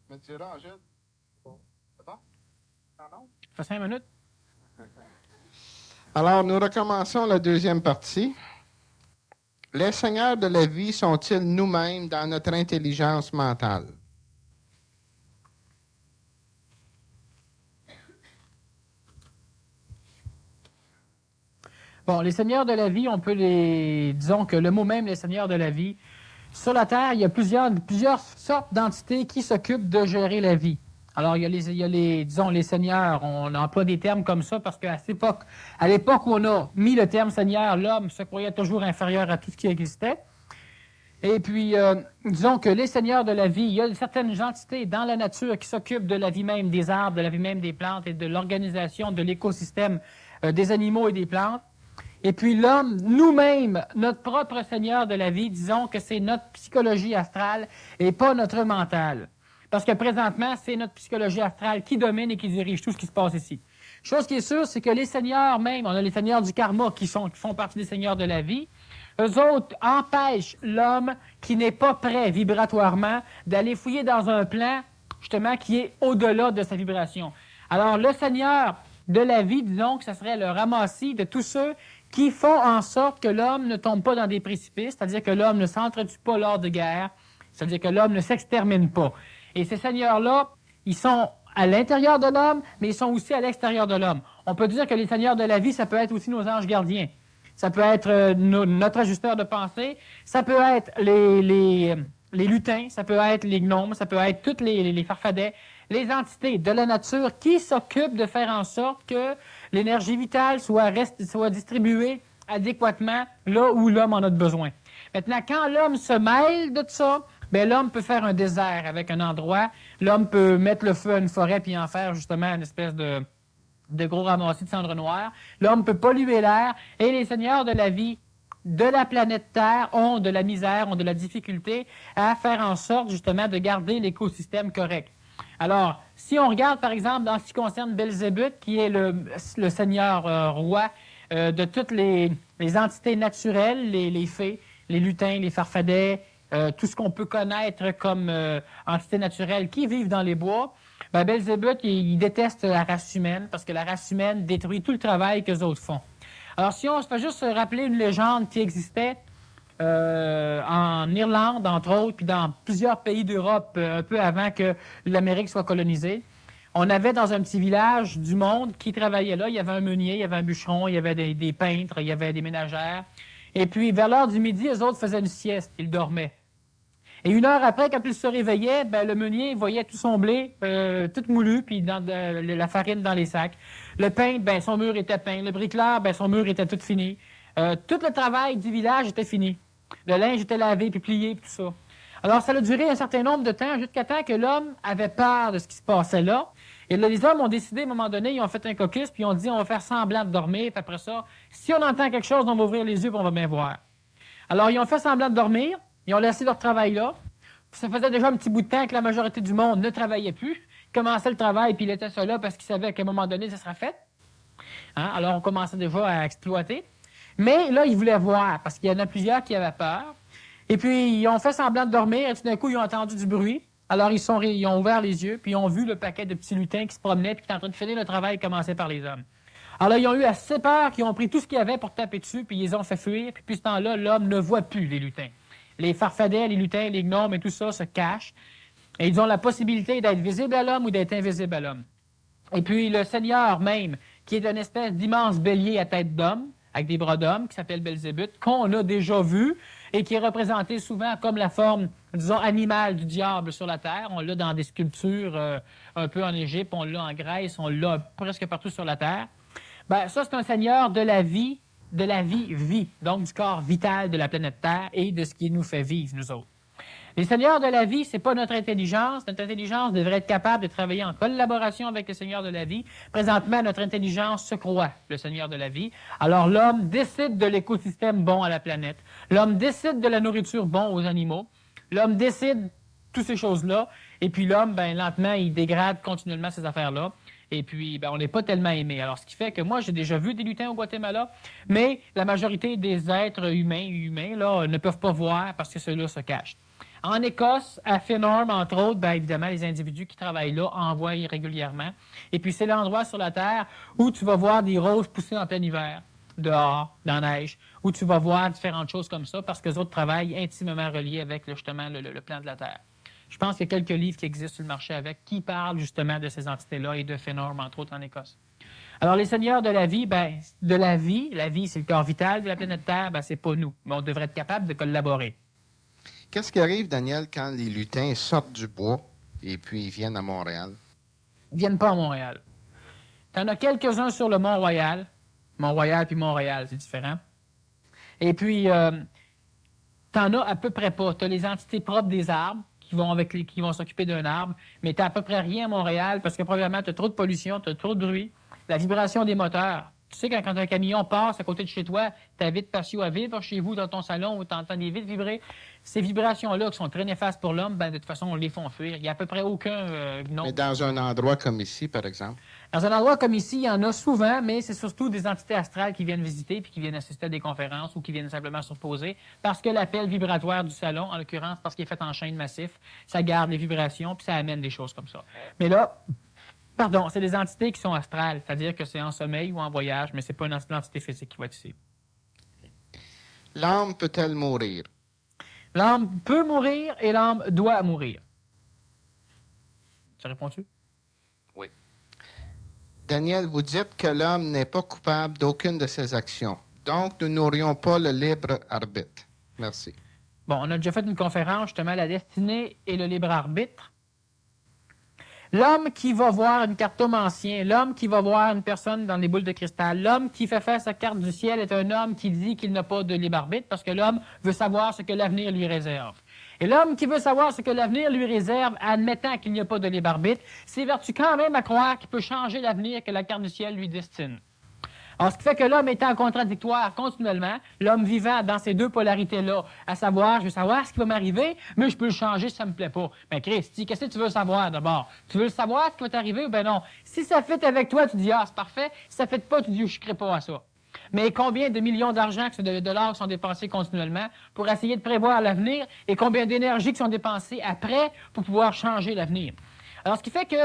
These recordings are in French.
Monsieur Rangel? Attends. Non? Ça fait 5 minutes. Alors, nous recommençons la deuxième partie. Les seigneurs de la vie sont-ils nous-mêmes dans notre intelligence mentale? Bon, les seigneurs de la vie, on peut les... Disons que le mot même, les seigneurs de la vie, sur la Terre, il y a plusieurs sortes d'entités qui s'occupent de gérer la vie. Alors, il y a les disons, les seigneurs, on emploie des termes comme ça parce qu'à l'époque où on a mis le terme seigneur, l'homme se croyait toujours inférieur à tout ce qui existait. Et puis, disons que les seigneurs de la vie, il y a certaines entités dans la nature qui s'occupent de la vie même des arbres, de la vie même des plantes et de l'organisation de l'écosystème des animaux et des plantes. Et puis l'homme, nous-mêmes, notre propre seigneur de la vie, disons que c'est notre psychologie astrale et pas notre mental. Parce que présentement, c'est notre psychologie astrale qui domine et qui dirige tout ce qui se passe ici. Chose qui est sûre, c'est que les seigneurs même, on a les seigneurs du karma qui font partie des seigneurs de la vie, eux autres empêchent l'homme qui n'est pas prêt vibratoirement d'aller fouiller dans un plan, justement, qui est au-delà de sa vibration. Alors, le seigneur de la vie, disons que ce serait le ramassis de tous ceux qui font en sorte que l'homme ne tombe pas dans des précipices, c'est-à-dire que l'homme ne s'entretue pas lors de guerre, c'est-à-dire que l'homme ne s'extermine pas. Et ces seigneurs-là, ils sont à l'intérieur de l'homme, mais ils sont aussi à l'extérieur de l'homme. On peut dire que les seigneurs de la vie, ça peut être aussi nos anges gardiens. Ça peut être notre ajusteur de pensée, ça peut être les lutins, ça peut être les gnomes, ça peut être toutes les farfadets, les entités de la nature qui s'occupent de faire en sorte que l'énergie vitale soit distribuée adéquatement là où l'homme en a besoin. Maintenant, quand l'homme se mêle de ça, bien, l'homme peut faire un désert avec un endroit. L'homme peut mettre le feu à une forêt puis en faire justement une espèce de gros ramassis de cendres noires. L'homme peut polluer l'air. Et les seigneurs de la vie de la planète Terre ont de la misère, ont de la difficulté à faire en sorte justement de garder l'écosystème correct. Alors, si on regarde par exemple dans ce qui concerne Belzébuth, qui est le seigneur roi de toutes les entités naturelles, les fées, les lutins, les farfadets, tout ce qu'on peut connaître comme entités naturelles qui vivent dans les bois, ben Belzébuth, il déteste la race humaine parce que la race humaine détruit tout le travail qu'eux autres font. Alors, si on se fait juste rappeler une légende qui existait en Irlande, entre autres, puis dans plusieurs pays d'Europe un peu avant que l'Amérique soit colonisée, on avait dans un petit village du monde qui travaillait là. Il y avait un meunier, il y avait un bûcheron, il y avait des peintres, il y avait des ménagères. Et puis, vers l'heure du midi, eux autres faisaient une sieste, ils dormaient. Et une heure après, quand ils se réveillaient, ben, le meunier voyait tout son blé, tout moulu, puis la farine dans les sacs. Le peintre, ben, son mur était peint. Le bricoleur, ben, son mur était tout fini. Tout le travail du village était fini. Le linge était lavé, puis plié, puis tout ça. Alors, ça a duré un certain nombre de temps, jusqu'à temps que l'homme avait peur de ce qui se passait là. Et là, les hommes ont décidé, à un moment donné, ils ont fait un caucus, puis ils ont dit, on va faire semblant de dormir, puis après ça, si on entend quelque chose, on va ouvrir les yeux, puis on va bien voir. Alors, ils ont fait semblant de dormir, ils ont laissé leur travail là. Ça faisait déjà un petit bout de temps que la majorité du monde ne travaillait plus. Ils commençaient le travail, puis ils étaient ça là parce qu'ils savaient qu'à un moment donné, ça sera fait. Hein? Alors, on commençait déjà à exploiter. Mais là, ils voulaient voir, parce qu'il y en a plusieurs qui avaient peur. Et puis, ils ont fait semblant de dormir, et tout d'un coup, ils ont entendu du bruit. Alors, ils ont ouvert les yeux, puis ils ont vu le paquet de petits lutins qui se promenaient, puis qui étaient en train de finir le travail commencé par les hommes. Alors là, ils ont eu assez peur qu'ils ont pris tout ce qu'il y avait pour taper dessus, puis ils les ont fait fuir. Puis depuis ce temps-là, l'homme ne voit plus les lutins. Les farfadets, les lutins, les gnomes et tout ça se cachent. Et ils ont la possibilité d'être visibles à l'homme ou d'être invisibles à l'homme. Et puis le Seigneur même, qui est une espèce d'immense bélier à tête d'homme, avec des bras d'homme, qui s'appelle Belzébuth, qu'on a déjà vu et qui est représenté souvent comme la forme, disons, animale du diable sur la terre. On l'a dans des sculptures un peu en Égypte, on l'a en Grèce, on l'a presque partout sur la terre. Ben, ça, c'est un Seigneur de la vie, donc du corps vital de la planète Terre et de ce qui nous fait vivre, nous autres. Les seigneurs de la vie, c'est pas notre intelligence. Notre intelligence devrait être capable de travailler en collaboration avec le Seigneur de la vie. Présentement, notre intelligence se croit le Seigneur de la vie. Alors, l'homme décide de l'écosystème bon à la planète. L'homme décide de la nourriture bon aux animaux. L'homme décide toutes ces choses-là. Et puis l'homme, ben lentement, il dégrade continuellement ces affaires-là. Et puis, ben, on n'est pas tellement aimé. Alors, ce qui fait que moi, j'ai déjà vu des lutins au Guatemala, mais la majorité des êtres humains là, ne peuvent pas voir parce que ceux-là se cachent. En Écosse, à Finorm, entre autres, bien évidemment, les individus qui travaillent là envoient régulièrement. Et puis, c'est l'endroit sur la Terre où tu vas voir des roses pousser en plein hiver, dehors, dans la neige, où tu vas voir différentes choses comme ça parce que les autres travaillent intimement reliés avec justement le plan de la Terre. Je pense qu'il y a quelques livres qui existent sur le marché avec qui parlent justement de ces entités-là et de Finorm, entre autres, en Écosse. Alors, les seigneurs de la vie, la vie, c'est le corps vital de la planète Terre, c'est pas nous. Mais on devrait être capable de collaborer. Qu'est-ce qui arrive, Daniel, quand les lutins sortent du bois et puis ils viennent à Montréal? Ils ne viennent pas à Montréal. Tu en as quelques-uns sur le Mont-Royal. Mont-Royal puis Montréal, c'est différent. Et puis, tu en as à peu près pas. Tu as les entités propres des arbres qui vont s'occuper d'un arbre, mais tu n'as à peu près rien à Montréal parce que, premièrement, tu as trop de pollution, tu as trop de bruit, la vibration des moteurs. Tu sais, quand un camion passe à côté de chez toi, ta vitre patio à vivre chez vous, dans ton salon, où tu entends des vitres vibrer. Ces vibrations-là, qui sont très néfastes pour l'homme, de toute façon, on les font fuir. Il n'y a à peu près aucun nom. Mais dans un endroit comme ici, par exemple? Dans un endroit comme ici, il y en a souvent, mais c'est surtout des entités astrales qui viennent visiter puis qui viennent assister à des conférences ou qui viennent simplement se reposer parce que l'appel vibratoire du salon, en l'occurrence, parce qu'il est fait en chaîne massif, ça garde les vibrations puis ça amène des choses comme ça. Mais là, c'est des entités qui sont astrales, c'est-à-dire que c'est en sommeil ou en voyage, mais c'est pas une entité physique qui va être ici. L'âme peut-elle mourir? L'âme peut mourir et l'âme doit mourir. Ça répond-tu? Oui. Daniel, vous dites que l'homme n'est pas coupable d'aucune de ses actions. Donc, nous n'aurions pas le libre arbitre. Merci. Bon, on a déjà fait une conférence, justement, la destinée et le libre arbitre. L'homme qui va voir une cartomancien, l'homme qui va voir une personne dans les boules de cristal, l'homme qui fait faire sa carte du ciel est un homme qui dit qu'il n'a pas de libre arbitre parce que l'homme veut savoir ce que l'avenir lui réserve. Et l'homme qui veut savoir ce que l'avenir lui réserve, admettant qu'il n'y a pas de libre arbitre, s'évertue quand même à croire qu'il peut changer l'avenir que la carte du ciel lui destine. Alors, ce qui fait que l'homme est en contradictoire continuellement, l'homme vivant dans ces deux polarités-là, à savoir, je veux savoir ce qui va m'arriver, mais je peux le changer si ça me plaît pas. Ben, Christy, qu'est-ce que tu veux savoir d'abord? Tu veux le savoir ce qui va t'arriver ou ben non? Si ça fait avec toi, tu dis, c'est parfait. Si ça fait pas, tu dis, je ne pas à ça. Mais combien de millions d'argent, de dollars sont dépensés continuellement pour essayer de prévoir l'avenir et combien d'énergie qui sont dépensées après pour pouvoir changer l'avenir? Alors, ce qui fait que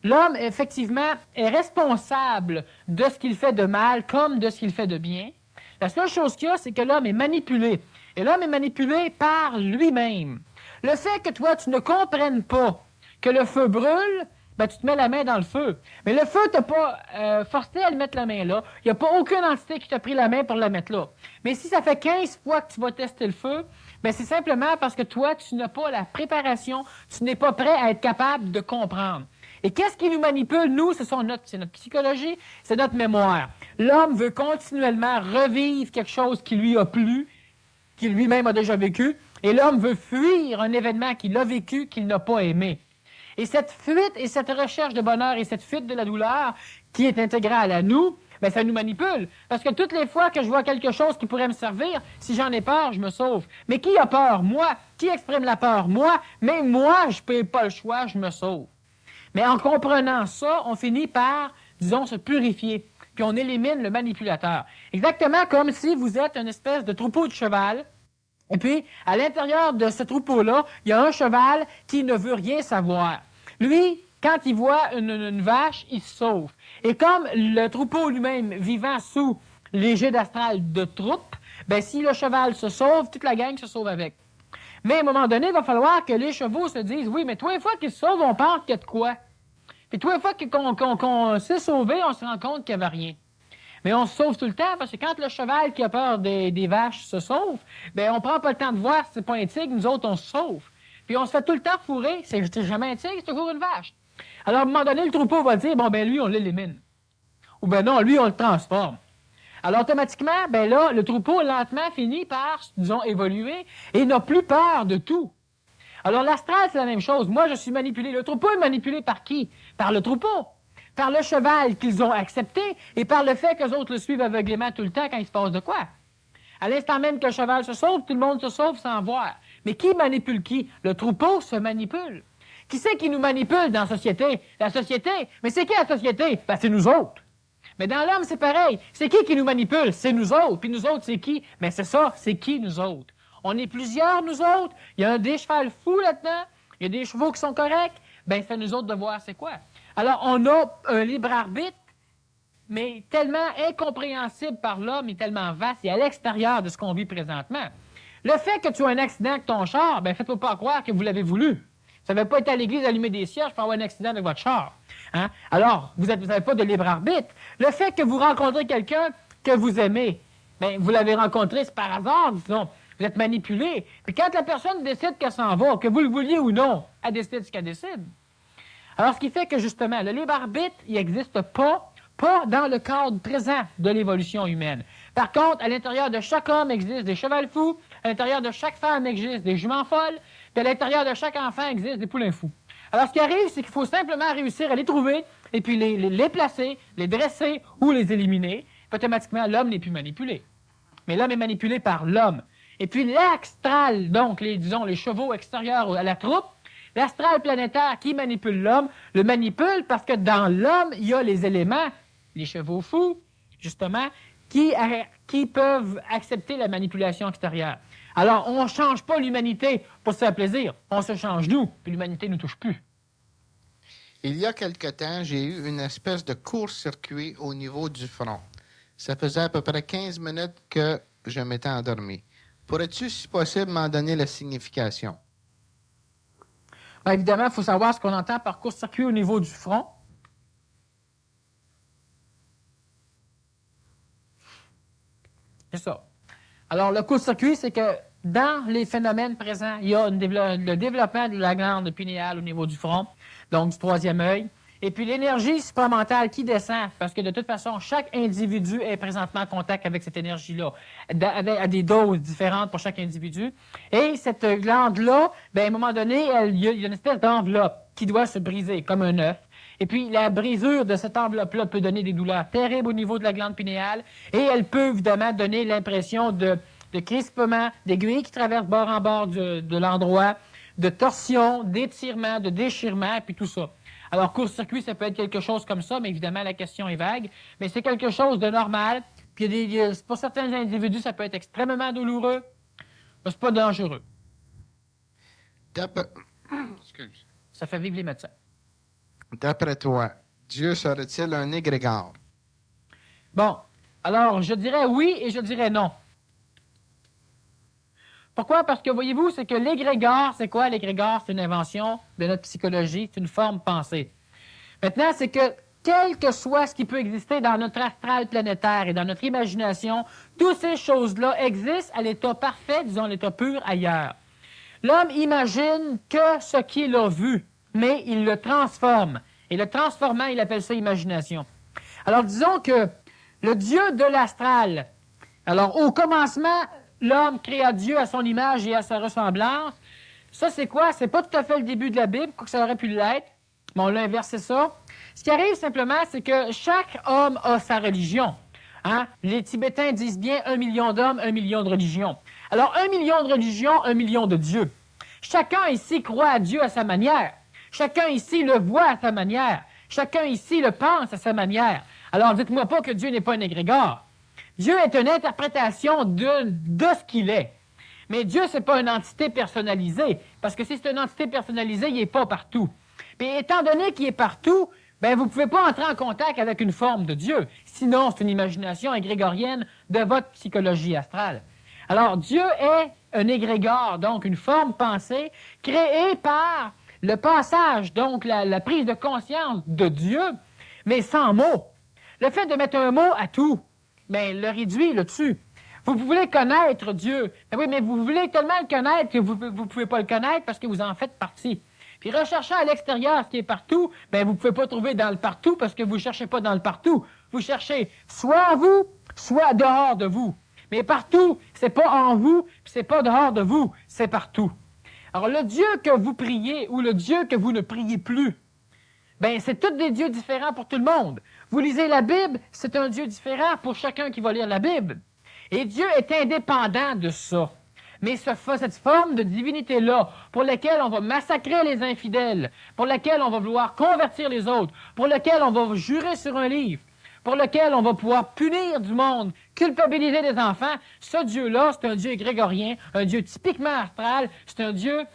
l'homme, effectivement, est responsable de ce qu'il fait de mal comme de ce qu'il fait de bien. La seule chose qu'il y a, c'est que l'homme est manipulé. Et l'homme est manipulé par lui-même. Le fait que toi, tu ne comprennes pas que le feu brûle, tu te mets la main dans le feu. Mais le feu t'a pas forcé à le mettre la main là. Il n'y a pas aucune entité qui t'a pris la main pour la mettre là. Mais si ça fait 15 fois que tu vas tester le feu, c'est simplement parce que toi, tu n'as pas la préparation, tu n'es pas prêt à être capable de comprendre. Et qu'est-ce qui nous manipule, nous? C'est notre psychologie, c'est notre mémoire. L'homme veut continuellement revivre quelque chose qui lui a plu, qu'il lui-même a déjà vécu, et l'homme veut fuir un événement qu'il a vécu, qu'il n'a pas aimé. Et cette fuite et cette recherche de bonheur et cette fuite de la douleur qui est intégrale à nous, ça nous manipule. Parce que toutes les fois que je vois quelque chose qui pourrait me servir, si j'en ai peur, je me sauve. Mais qui a peur? Moi. Qui exprime la peur? Moi. Même moi, je n'ai pas le choix, je me sauve. Mais en comprenant ça, on finit par, disons, se purifier. Puis on élimine le manipulateur. Exactement comme si vous êtes une espèce de troupeau de cheval. Et puis, à l'intérieur de ce troupeau-là, il y a un cheval qui ne veut rien savoir. Lui, quand il voit une vache, il se sauve. Et comme le troupeau lui-même vivant sous les jets d'astral de troupe, si le cheval se sauve, toute la gang se sauve avec. Mais à un moment donné, il va falloir que les chevaux se disent, oui, mais tous les fois qu'ils se sauvent, on pense qu'il y a de quoi. Puis tous les fois qu'on s'est sauvé, on se rend compte qu'il n'y avait rien. Mais on se sauve tout le temps parce que quand le cheval qui a peur des vaches se sauve, on prend pas le temps de voir si c'est pas un tigre, nous autres, on se sauve. Puis on se fait tout le temps fourrer, c'est jamais un tigre, c'est toujours une vache. Alors, à un moment donné, le troupeau va dire, lui, on l'élimine. Ou non, lui, on le transforme. Alors, automatiquement, là, le troupeau, lentement, finit par, disons, évoluer et n'a plus peur de tout. Alors, l'astral, c'est la même chose. Moi, je suis manipulé. Le troupeau est manipulé par qui? Par le troupeau. Par le cheval qu'ils ont accepté et par le fait qu'eux autres le suivent aveuglément tout le temps quand il se passe de quoi. À l'instant même que le cheval se sauve, tout le monde se sauve sans voir. Mais qui manipule qui? Le troupeau se manipule. Qui c'est qui nous manipule dans la société? La société. Mais c'est qui la société? Ben, c'est nous autres. Mais dans l'homme, c'est pareil. C'est qui nous manipule? C'est nous autres. Puis nous autres, c'est qui? Mais c'est ça, c'est qui nous autres? On est plusieurs, nous autres. Il y a des chevals fous là-dedans. Il y a des chevaux qui sont corrects. Ben, c'est à nous autres de voir c'est quoi. Alors, on a un libre arbitre, mais tellement incompréhensible par l'homme et tellement vaste et à l'extérieur de ce qu'on vit présentement. Le fait que tu aies un accident avec ton char, ben, faites-moi pas croire que vous l'avez voulu. Ça ne veut pas être à l'église allumer des cierges pour avoir un accident avec votre char. Hein? Alors, vous n'avez pas de libre arbitre. Le fait que vous rencontrez quelqu'un que vous aimez, bien, vous l'avez rencontré, c'est par hasard, disons. Vous êtes manipulé. Puis quand la personne décide qu'elle s'en va, que vous le vouliez ou non, elle décide ce qu'elle décide. Alors, ce qui fait que, justement, le libre arbitre, il n'existe pas dans le cadre présent de l'évolution humaine. Par contre, à l'intérieur de chaque homme existent des chevals fous, à l'intérieur de chaque femme existent des juments folles, puis à l'intérieur de chaque enfant existent des poulains fous. Alors, ce qui arrive, c'est qu'il faut simplement réussir à les trouver, et puis les placer, les dresser ou les éliminer. Puis automatiquement, l'homme n'est plus manipulé. Mais l'homme est manipulé par l'homme. Et puis l'astral, donc, disons, les chevaux extérieurs à la troupe, l'astral planétaire qui manipule l'homme, le manipule parce que dans l'homme, il y a les éléments, les chevaux fous, justement, qui peuvent accepter la manipulation extérieure. Alors, on ne change pas l'humanité pour se faire plaisir. On se change nous, puis l'humanité ne nous touche plus. Il y a quelque temps, j'ai eu une espèce de court-circuit au niveau du front. Ça faisait à peu près 15 minutes que je m'étais endormi. Pourrais-tu, si possible, m'en donner la signification? Bien, évidemment, il faut savoir ce qu'on entend par court-circuit au niveau du front. C'est ça. Alors, le court-circuit, c'est que dans les phénomènes présents, il y a le développement de la glande pinéale au niveau du front, donc du troisième œil, et puis l'énergie supramentale qui descend, parce que de toute façon, chaque individu est présentement en contact avec cette énergie-là, à des doses différentes pour chaque individu. Et cette glande-là, bien, à un moment donné, il y a une espèce d'enveloppe qui doit se briser, comme un œuf. Et puis, la brisure de cette enveloppe-là peut donner des douleurs terribles au niveau de la glande pinéale, et elle peut évidemment donner l'impression de crispement, d'aiguilles qui traversent bord en bord de l'endroit, de torsion, d'étirement, de déchirement, et puis tout ça. Alors, court-circuit, ça peut être quelque chose comme ça, mais évidemment, la question est vague. Mais c'est quelque chose de normal. Puis, pour certains individus, ça peut être extrêmement douloureux, mais c'est pas dangereux. Excuse. Ça fait vivre les médecins. D'après toi, Dieu serait-il un égrégore? Bon, alors, je dirais oui et je dirais non. Pourquoi? Parce que, voyez-vous, c'est que l'égrégore, c'est quoi? L'égrégore, c'est une invention de notre psychologie, c'est une forme pensée. Maintenant, c'est que, quel que soit ce qui peut exister dans notre astral planétaire et dans notre imagination, toutes ces choses-là existent à l'état parfait, disons l'état pur, ailleurs. L'homme imagine que ce qu'il a vu, mais il le transforme. Et le transformant, il appelle ça imagination. Alors, disons que le Dieu de l'astral, alors, au commencement, l'homme créa Dieu à son image et à sa ressemblance. Ça, c'est quoi? C'est pas tout à fait le début de la Bible, quoique ça aurait pu l'être, mais on l'a inversé ça. Ce qui arrive simplement, c'est que chaque homme a sa religion. Hein? Les Tibétains disent bien 1 million d'hommes, 1 million de religions. Alors, 1 million de religions, 1 million de dieux. Chacun ici croit à Dieu à sa manière. Chacun ici le voit à sa manière. Chacun ici le pense à sa manière. Alors, dites-moi pas que Dieu n'est pas un égrégore. Dieu est une interprétation de ce qu'il est. Mais Dieu, c'est pas une entité personnalisée, parce que si c'est une entité personnalisée, il n'est pas partout. Puis étant donné qu'il est partout, ben vous ne pouvez pas entrer en contact avec une forme de Dieu. Sinon, c'est une imagination égrégorienne de votre psychologie astrale. Alors, Dieu est un égrégore, donc une forme pensée, créée par le passage, donc la prise de conscience de Dieu, mais sans mots. Le fait de mettre un mot à tout, bien, le réduit, le tue. Vous voulez connaître Dieu. Ben oui, mais vous voulez tellement le connaître que vous ne pouvez pas le connaître parce que vous en faites partie. Puis recherchez à l'extérieur ce qui est partout, bien, vous ne pouvez pas trouver dans le partout parce que vous ne cherchez pas dans le partout. Vous cherchez soit en vous, soit dehors de vous. Mais partout, c'est pas en vous, c'est pas dehors de vous, c'est partout. Alors, le Dieu que vous priez ou le Dieu que vous ne priez plus, bien, c'est tous des dieux différents pour tout le monde. Vous lisez la Bible, c'est un Dieu différent pour chacun qui va lire la Bible. Et Dieu est indépendant de ça. Mais cette forme de divinité-là, pour laquelle on va massacrer les infidèles, pour laquelle on va vouloir convertir les autres, pour laquelle on va jurer sur un livre, pour lequel on va pouvoir punir du monde, culpabiliser des enfants, ce Dieu-là, c'est un Dieu grégorien, un Dieu typiquement astral, c'est un Dieu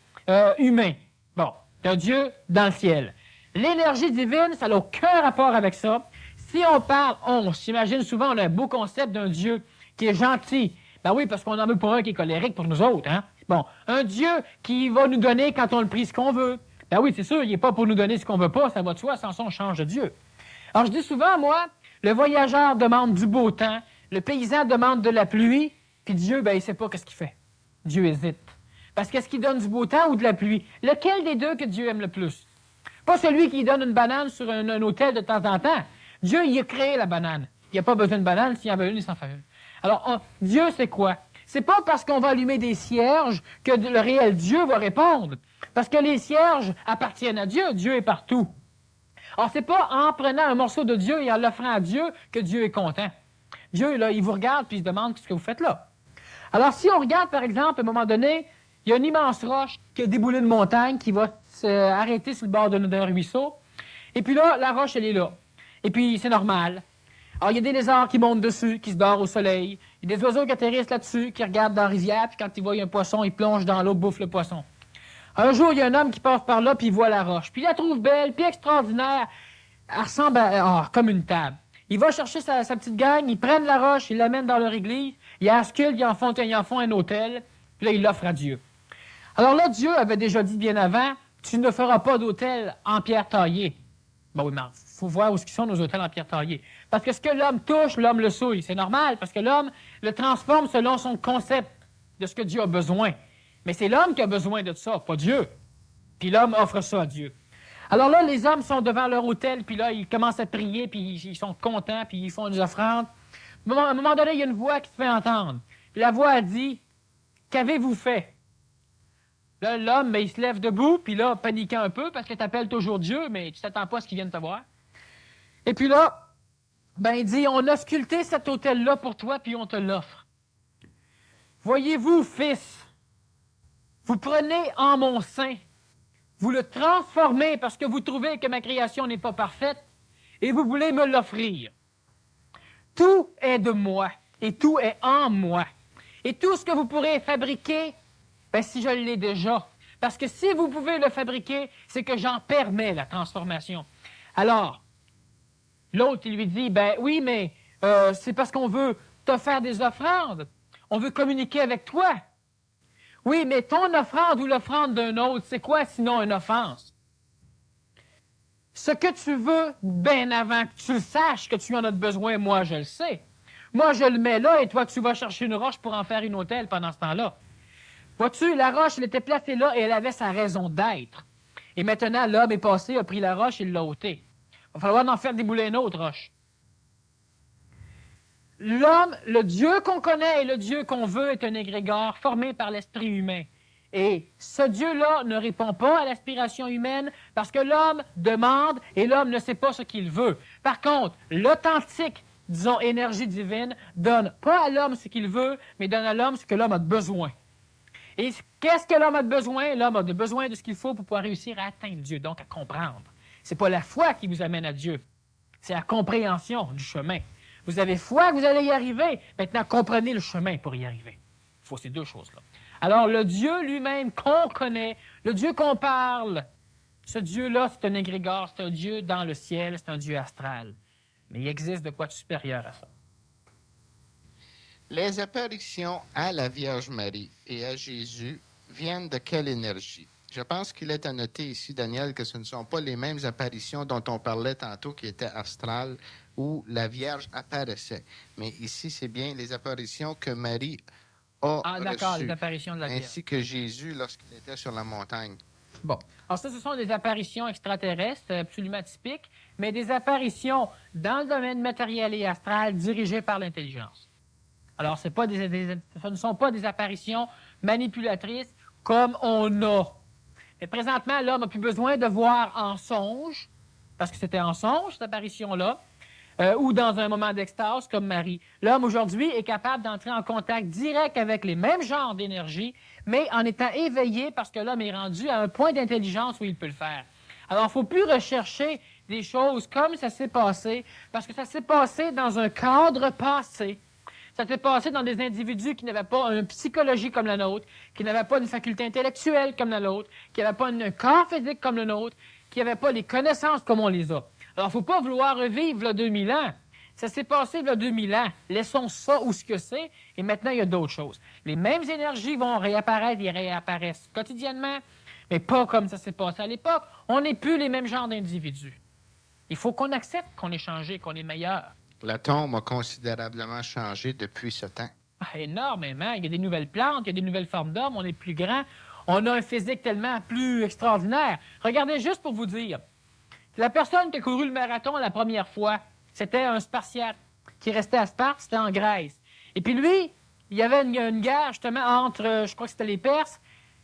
humain. Bon, c'est un Dieu dans le ciel. L'énergie divine, ça n'a aucun rapport avec ça. Si on parle, on s'imagine souvent, on a un beau concept d'un Dieu qui est gentil. Ben oui, parce qu'on en veut pas un qui est colérique pour nous autres, hein? Bon, un Dieu qui va nous donner quand on le prie ce qu'on veut. Ben oui, c'est sûr, il n'est pas pour nous donner ce qu'on veut pas, ça va de soi, sans ça, on change de Dieu. Alors, je dis souvent, moi, le voyageur demande du beau temps, le paysan demande de la pluie, puis Dieu, ben, il sait pas qu'est-ce qu'il fait. Dieu hésite. Parce qu'est-ce qu'il donne du beau temps ou de la pluie? Lequel des deux que Dieu aime le plus? Pas celui qui donne une banane sur un hôtel de temps en temps. Dieu, il a créé la banane. Il n'y a pas besoin de banane, s'il y en veut une, il s'en fait une. Alors, Dieu, c'est quoi? C'est pas parce qu'on va allumer des cierges que le réel Dieu va répondre. Parce que les cierges appartiennent à Dieu. Dieu est partout. Alors, c'est pas en prenant un morceau de Dieu et en l'offrant à Dieu que Dieu est content. Dieu, là, il vous regarde puis il se demande ce que vous faites là. Alors, si on regarde, par exemple, à un moment donné, il y a une immense roche qui a déboulé de montagne qui va s'arrêter sur le bord d'un ruisseau. Et puis là, la roche, elle est là. Et puis, c'est normal. Alors, il y a des lézards qui montent dessus, qui se dorent au soleil. Il y a des oiseaux qui atterrissent là-dessus, qui regardent dans la rivière, puis quand ils voient un poisson, ils plongent dans l'eau, bouffent le poisson. Un jour, il y a un homme qui passe par là, puis il voit la roche. Puis il la trouve belle, puis extraordinaire. Elle ressemble comme une table. Il va chercher sa petite gang, ils prennent la roche, ils l'amènent dans leur église, ils la sculptent, ils en font un autel, puis là, ils l'offrent à Dieu. Alors là, Dieu avait déjà dit bien avant, tu ne feras pas d'autel en pierre taillée. Ben oui, mais il faut voir où sont nos autels en pierre taillée. Parce que ce que l'homme touche, l'homme le souille. C'est normal, parce que l'homme le transforme selon son concept de ce que Dieu a besoin. Mais c'est l'homme qui a besoin de ça, pas Dieu. Puis l'homme offre ça à Dieu. Alors là, les hommes sont devant leur autel, puis là, ils commencent à prier, puis ils sont contents, puis ils font des offrandes. À un moment donné, il y a une voix qui se fait entendre. Puis la voix a dit, « Qu'avez-vous fait? » Là, l'homme, il se lève debout, puis là, paniquant un peu, parce que tu appelles toujours Dieu, mais tu t'attends pas à ce qu'il vienne te voir. Et puis là, il dit, on a sculpté cet autel-là pour toi, puis on te l'offre. Voyez-vous, fils, vous prenez en mon sein, vous le transformez parce que vous trouvez que ma création n'est pas parfaite, et vous voulez me l'offrir. Tout est de moi, et tout est en moi. Et tout ce que vous pourrez fabriquer, si je l'ai déjà. Parce que si vous pouvez le fabriquer, c'est que j'en permets la transformation. Alors, l'autre, il lui dit, oui, mais c'est parce qu'on veut te faire des offrandes. On veut communiquer avec toi. Oui, mais ton offrande ou l'offrande d'un autre, c'est quoi sinon une offense? Ce que tu veux, bien avant que tu le saches que tu en as besoin, moi, je le sais. Moi, je le mets là et toi, tu vas chercher une roche pour en faire une autel pendant ce temps-là. Vois-tu, la roche, elle était placée là et elle avait sa raison d'être. Et maintenant, l'homme est passé, a pris la roche et l'a ôtée. Il va falloir en faire débouler une autre roche. L'homme, le Dieu qu'on connaît et le Dieu qu'on veut est un égrégore formé par l'esprit humain. Et ce Dieu-là ne répond pas à l'aspiration humaine parce que l'homme demande et l'homme ne sait pas ce qu'il veut. Par contre, l'authentique, disons, énergie divine donne pas à l'homme ce qu'il veut, mais donne à l'homme ce que l'homme a besoin. Et qu'est-ce que l'homme a besoin? L'homme a besoin de ce qu'il faut pour pouvoir réussir à atteindre Dieu, donc à comprendre. C'est pas la foi qui vous amène à Dieu, c'est la compréhension du chemin. Vous avez foi que vous allez y arriver, maintenant comprenez le chemin pour y arriver. Il faut ces deux choses-là. Alors le Dieu lui-même qu'on connaît, le Dieu qu'on parle, ce Dieu-là, c'est un égrégore, c'est un Dieu dans le ciel, c'est un Dieu astral. Mais il existe de quoi de supérieur à ça. Les apparitions à la Vierge Marie et à Jésus viennent de quelle énergie? Je pense qu'il est à noter ici, Daniel, que ce ne sont pas les mêmes apparitions dont on parlait tantôt qui étaient astrales, où la Vierge apparaissait. Mais ici, c'est bien les apparitions que Marie a d'accord, reçues, les apparitions de la Vierge. ainsi que Jésus lorsqu'il était sur la montagne. Bon. Alors ça, ce sont des apparitions extraterrestres, absolument typiques, mais des apparitions dans le domaine matériel et astral dirigées par l'intelligence. Alors, ce ne sont pas des apparitions manipulatrices comme on a. Mais présentement, l'homme n'a plus besoin de voir en songe, parce que c'était en songe, cette apparition-là. ou dans un moment d'extase comme Marie. L'homme aujourd'hui est capable d'entrer en contact direct avec les mêmes genres d'énergie, mais en étant éveillé parce que l'homme est rendu à un point d'intelligence où il peut le faire. Alors, il ne faut plus rechercher des choses comme ça s'est passé, parce que ça s'est passé dans un cadre passé. Ça s'est passé dans des individus qui n'avaient pas une psychologie comme la nôtre, qui n'avaient pas une faculté intellectuelle comme la nôtre, qui n'avaient pas un corps physique comme le nôtre, qui n'avaient pas les connaissances comme on les a. Alors, il ne faut pas vouloir revivre le 2000 ans. Ça s'est passé le 2000 ans. Laissons ça où ce que c'est, et maintenant, il y a d'autres choses. Les mêmes énergies vont réapparaître, ils réapparaissent quotidiennement, mais pas comme ça s'est passé à l'époque. On n'est plus les mêmes genres d'individus. Il faut qu'on accepte qu'on est changé, qu'on est meilleur. L'atome a considérablement changé depuis ce temps. Énormément. Il y a des nouvelles plantes, il y a des nouvelles formes d'hommes, on est plus grand. On a un physique tellement plus extraordinaire. Regardez juste pour vous dire. La personne qui a couru le marathon la première fois, c'était un Spartiate qui restait à Sparte, c'était en Grèce. Et puis lui, il y avait une guerre justement entre, je crois que c'était les Perses,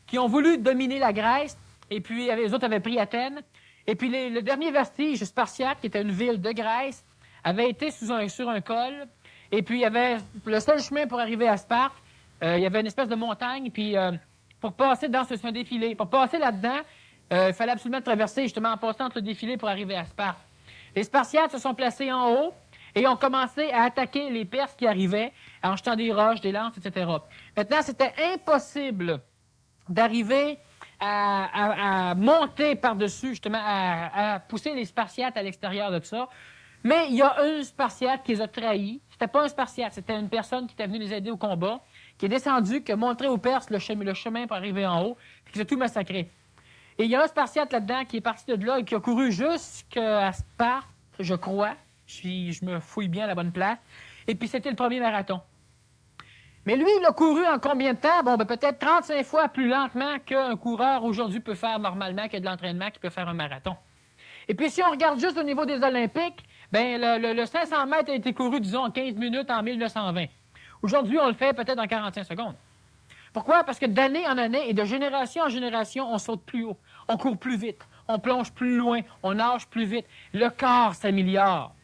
qui ont voulu dominer la Grèce, et puis les autres avaient pris Athènes. Et puis le dernier vestige Spartiate, qui était une ville de Grèce, avait été sur un col, et puis il y avait le seul chemin pour arriver à Sparte, il y avait une espèce de montagne, puis pour passer dans ce défilé, pour passer là-dedans, il fallait absolument traverser justement en passant entre le défilé pour arriver à Sparte. Les Spartiates se sont placés en haut et ont commencé à attaquer les Perses qui arrivaient en jetant des roches, des lances, etc. Maintenant, c'était impossible d'arriver à monter par-dessus, justement, à pousser les Spartiates à l'extérieur de ça. Mais il y a un Spartiate qui les a trahis. C'était pas un Spartiate, c'était une personne qui était venue les aider au combat, qui est descendu, qui a montré aux Perses le chemin pour arriver en haut, puis qui a tout massacré. Et il y a un Spartiate là-dedans qui est parti de là et qui a couru jusqu'à Sparte, je crois. Je me fouille bien à la bonne place. Et puis c'était le premier marathon. Mais lui, il a couru en combien de temps? Bon, peut-être 35 fois plus lentement qu'un coureur aujourd'hui peut faire normalement, qui a de l'entraînement, qui peut faire un marathon. Et puis si on regarde juste au niveau des Olympiques, ben le 500 mètres a été couru, disons, en 15 minutes en 1920. Aujourd'hui, on le fait peut-être en 45 secondes. Pourquoi? Parce que d'année en année et de génération en génération, on saute plus haut, on court plus vite, on plonge plus loin, on nage plus vite. Le corps s'améliore.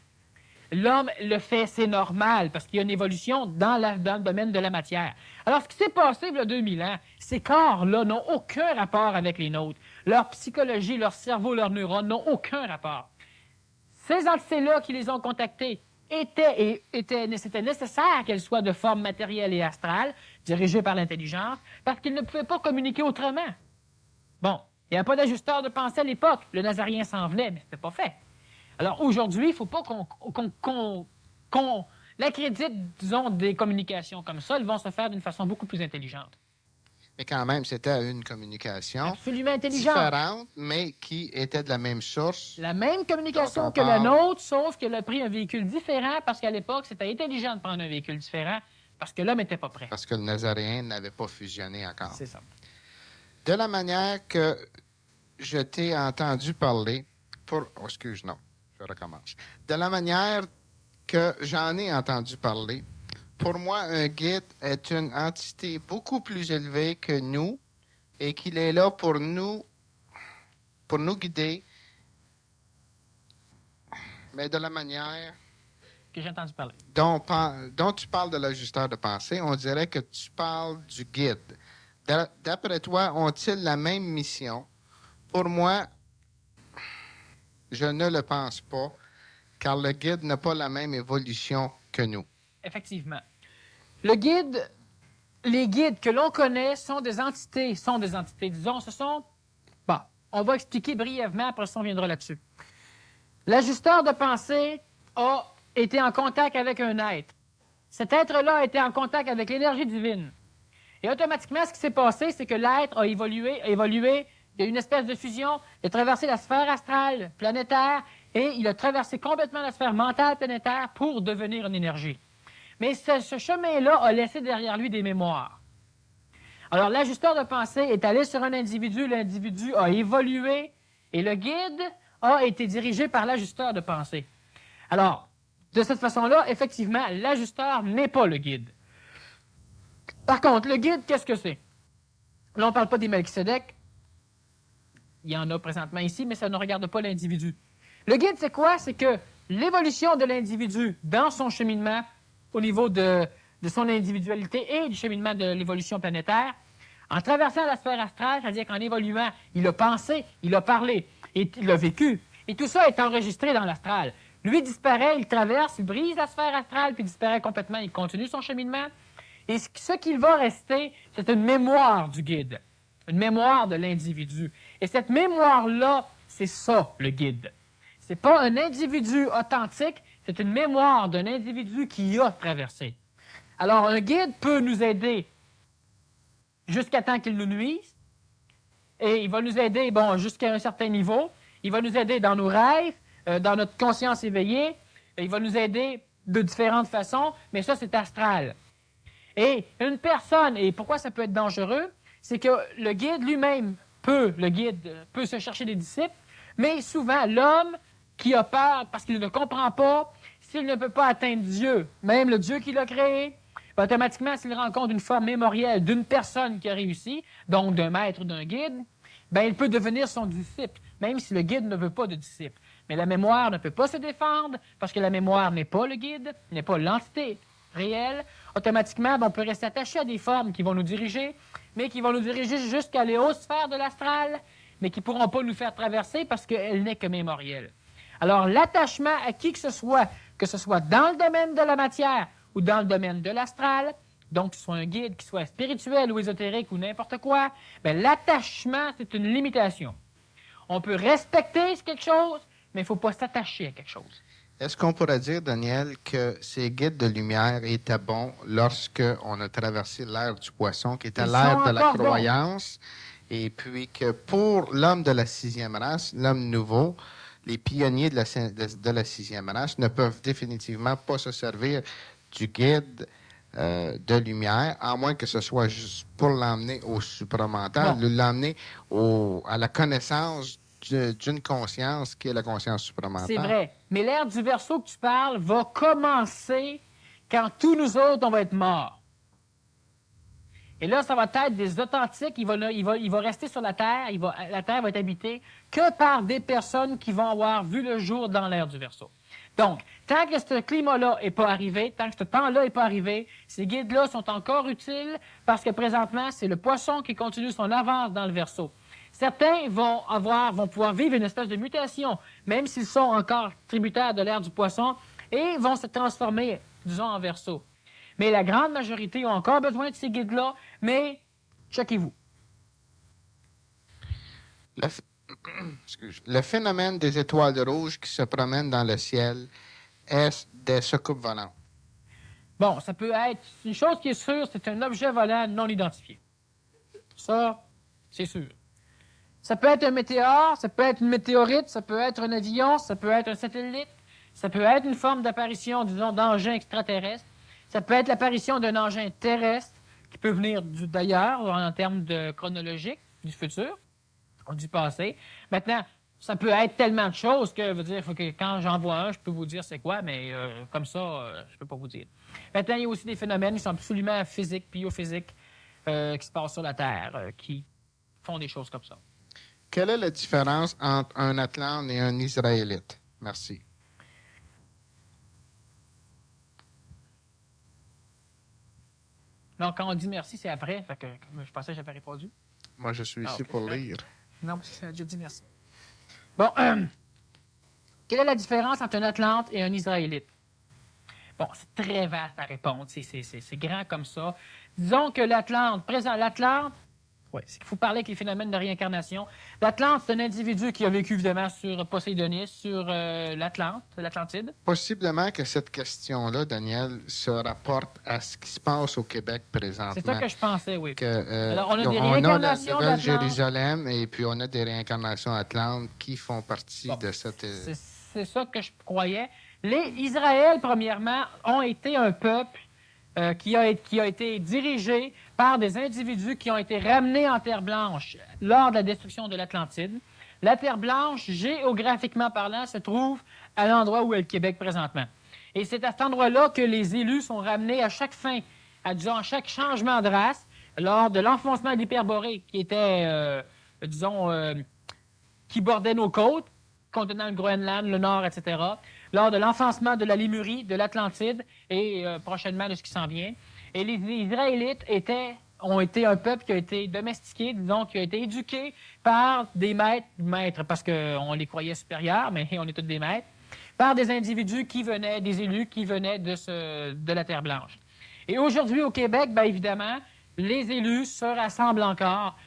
L'homme le fait, c'est normal, parce qu'il y a une évolution dans le domaine de la matière. Alors, ce qui s'est passé il y a 2000 ans, ces corps-là n'ont aucun rapport avec les nôtres. Leur psychologie, leur cerveau, leurs neurones n'ont aucun rapport. Ces entités-là qui les ont contactés c'était nécessaire qu'elles soient de forme matérielle et astrale, dirigées par l'intelligence, parce qu'ils ne pouvaient pas communiquer autrement. Bon, il n'y avait pas d'ajusteur de pensée à l'époque. Le Nazarien s'en venait, mais ce n'était pas fait. Alors aujourd'hui, il ne faut pas qu'on accrédite, disons, des communications comme ça. Elles vont se faire d'une façon beaucoup plus intelligente. Mais quand même, c'était une communication absolument intelligente, différente, mais qui était de la même source. La même communication que la nôtre, sauf qu'elle a pris un véhicule différent parce qu'à l'époque, c'était intelligent de prendre un véhicule différent parce que l'homme n'était pas prêt. Parce que le Nazaréen n'avait pas fusionné encore. C'est ça. De la manière que je t'ai entendu parler, je recommence. De la manière que j'en ai entendu parler, pour moi, un guide est une entité beaucoup plus élevée que nous et qu'il est là pour nous guider, mais de la manière que j'ai entendu parler. Dont tu parles de l'ajusteur de pensée, on dirait que tu parles du guide. D'après toi, ont-ils la même mission? Pour moi, je ne le pense pas, car le guide n'a pas la même évolution que nous. Effectivement. Les guides que l'on connaît sont des entités, disons, bon, on va expliquer brièvement, après ça on viendra là-dessus. L'ajusteur de pensée a été en contact avec un être. Cet être-là a été en contact avec l'énergie divine. Et automatiquement, ce qui s'est passé, c'est que l'être a évolué, il y a eu une espèce de fusion, il a traversé la sphère astrale planétaire et il a traversé complètement la sphère mentale planétaire pour devenir une énergie. Mais ce chemin-là a laissé derrière lui des mémoires. Alors, l'ajusteur de pensée est allé sur un individu, l'individu a évolué et le guide a été dirigé par l'ajusteur de pensée. Alors, de cette façon-là, effectivement, l'ajusteur n'est pas le guide. Par contre, le guide, qu'est-ce que c'est? Là, on ne parle pas des Melchisédek. Il y en a présentement ici, mais ça ne regarde pas l'individu. Le guide, c'est quoi? C'est que l'évolution de l'individu dans son cheminement au niveau de son individualité et du cheminement de l'évolution planétaire. En traversant la sphère astrale, c'est-à-dire qu'en évoluant, il a pensé, il a parlé, et il a vécu. Et tout ça est enregistré dans l'astral. Lui disparaît, il traverse, il brise la sphère astrale, puis disparaît complètement, il continue son cheminement. Et ce qu'il va rester, c'est une mémoire du guide, une mémoire de l'individu. Et cette mémoire-là, c'est ça, le guide. C'est pas un individu authentique, c'est une mémoire d'un individu qui a traversé. Alors, un guide peut nous aider jusqu'à temps qu'il nous nuise, et il va nous aider, bon, jusqu'à un certain niveau. Il va nous aider dans nos rêves, dans notre conscience éveillée. Il va nous aider de différentes façons, mais ça, c'est astral. Et une personne, et pourquoi ça peut être dangereux, c'est que le guide lui-même peut se chercher des disciples, mais souvent, l'homme qui a peur parce qu'il ne comprend pas, s'il ne peut pas atteindre Dieu, même le Dieu qui l'a créé, automatiquement, s'il rencontre une forme mémorielle d'une personne qui a réussi, donc d'un maître ou d'un guide, ben, il peut devenir son disciple, même si le guide ne veut pas de disciple. Mais la mémoire ne peut pas se défendre, parce que la mémoire n'est pas le guide, n'est pas l'entité réelle. Automatiquement, ben, on peut rester attaché à des formes qui vont nous diriger, mais qui vont nous diriger jusqu'à les hautes sphères de l'astral, mais qui ne pourront pas nous faire traverser parce qu'elle n'est que mémorielle. Alors, l'attachement à qui que ce soit dans le domaine de la matière ou dans le domaine de l'astral, donc que ce soit un guide, qui soit spirituel ou ésotérique ou n'importe quoi, bien, l'attachement, c'est une limitation. On peut respecter quelque chose, mais il ne faut pas s'attacher à quelque chose. Est-ce qu'on pourrait dire, Daniel, que ces guides de lumière étaient bons lorsqu'on a traversé l'ère du poisson, qui était l'ère de la croyance, et puis que pour l'homme de la sixième race, l'homme nouveau, les pionniers de la sixième race ne peuvent définitivement pas se servir du guide de lumière, à moins que ce soit juste pour l'emmener au supramental, l'emmener à la connaissance d'une conscience qui est la conscience supramentale. C'est vrai. Mais l'ère du Verseau que tu parles va commencer quand tous nous autres, on va être morts. Et là, ça va être des authentiques. Il va rester sur la Terre. La Terre va être habitée que par des personnes qui vont avoir vu le jour dans l'ère du Verseau. Donc, tant que ce climat-là n'est pas arrivé, tant que ce temps-là n'est pas arrivé, ces guides-là sont encore utiles parce que présentement, c'est le poisson qui continue son avance dans le Verseau. Certains vont pouvoir vivre une espèce de mutation, même s'ils sont encore tributaires de l'ère du poisson, et vont se transformer, disons, en Verseau. Mais la grande majorité ont encore besoin de ces guides-là, mais checkez-vous. Le phénomène des étoiles rouges qui se promènent dans le ciel est des soucoupes volantes. Bon, ça peut être... Une chose qui est sûre, c'est un objet volant non identifié. Ça, c'est sûr. Ça peut être un météore, ça peut être une météorite, ça peut être un avion, ça peut être un satellite, ça peut être une forme d'apparition, disons, d'engin extraterrestre. Ça peut être l'apparition d'un engin terrestre qui peut venir d'ailleurs, en termes de chronologique, du futur, ou du passé. Maintenant, ça peut être tellement de choses que, faut que quand j'en vois un, je peux vous dire c'est quoi, mais comme ça, je peux pas vous dire. Maintenant, il y a aussi des phénomènes qui sont absolument physiques, biophysiques, qui se passent sur la Terre, qui font des choses comme ça. Quelle est la différence entre un Atlante et un Israélite? Merci. Donc, quand on dit merci, c'est après. Fait que, je pensais que j'avais répondu. Moi, je suis ici pour lire. Non, j'ai dit merci. Bon, quelle est la différence entre un Atlante et un Israélite? Bon, c'est très vaste à répondre. C'est grand comme ça. Disons que l'Atlante, oui, c'est qu'il faut parler avec les phénomènes de réincarnation. L'Atlante, c'est un individu qui a vécu, évidemment, sur Poseidonis, sur l'Atlantide. Possiblement que cette question-là, Daniel, se rapporte à ce qui se passe au Québec présentement. C'est ça que je pensais, oui. Alors, on a des réincarnations on a la Nouvelle-Jérusalem et puis on a des réincarnations Atlantes qui font partie de cette... C'est ça que je croyais. Les Israël, premièrement, ont été un peuple qui a été dirigé par des individus qui ont été ramenés en Terre Blanche lors de la destruction de l'Atlantide. La Terre Blanche, géographiquement parlant, se trouve à l'endroit où est le Québec présentement. Et c'est à cet endroit-là que les élus sont ramenés à chaque fin, à chaque changement de race, lors de l'enfoncement de l'Hyperborée, qui était, qui bordait nos côtes, contenant le Groenland, le Nord, etc. lors de l'enfoncement de la Lémurie, de l'Atlantide et prochainement de ce qui s'en vient. Et les Israélites ont été un peuple qui a été domestiqué, disons, qui a été éduqué par des maîtres, parce qu'on les croyait supérieurs, mais on est tous des maîtres, par des individus qui venaient, des élus qui venaient de la Terre Blanche. Et aujourd'hui, au Québec, bien évidemment, les élus se rassemblent encore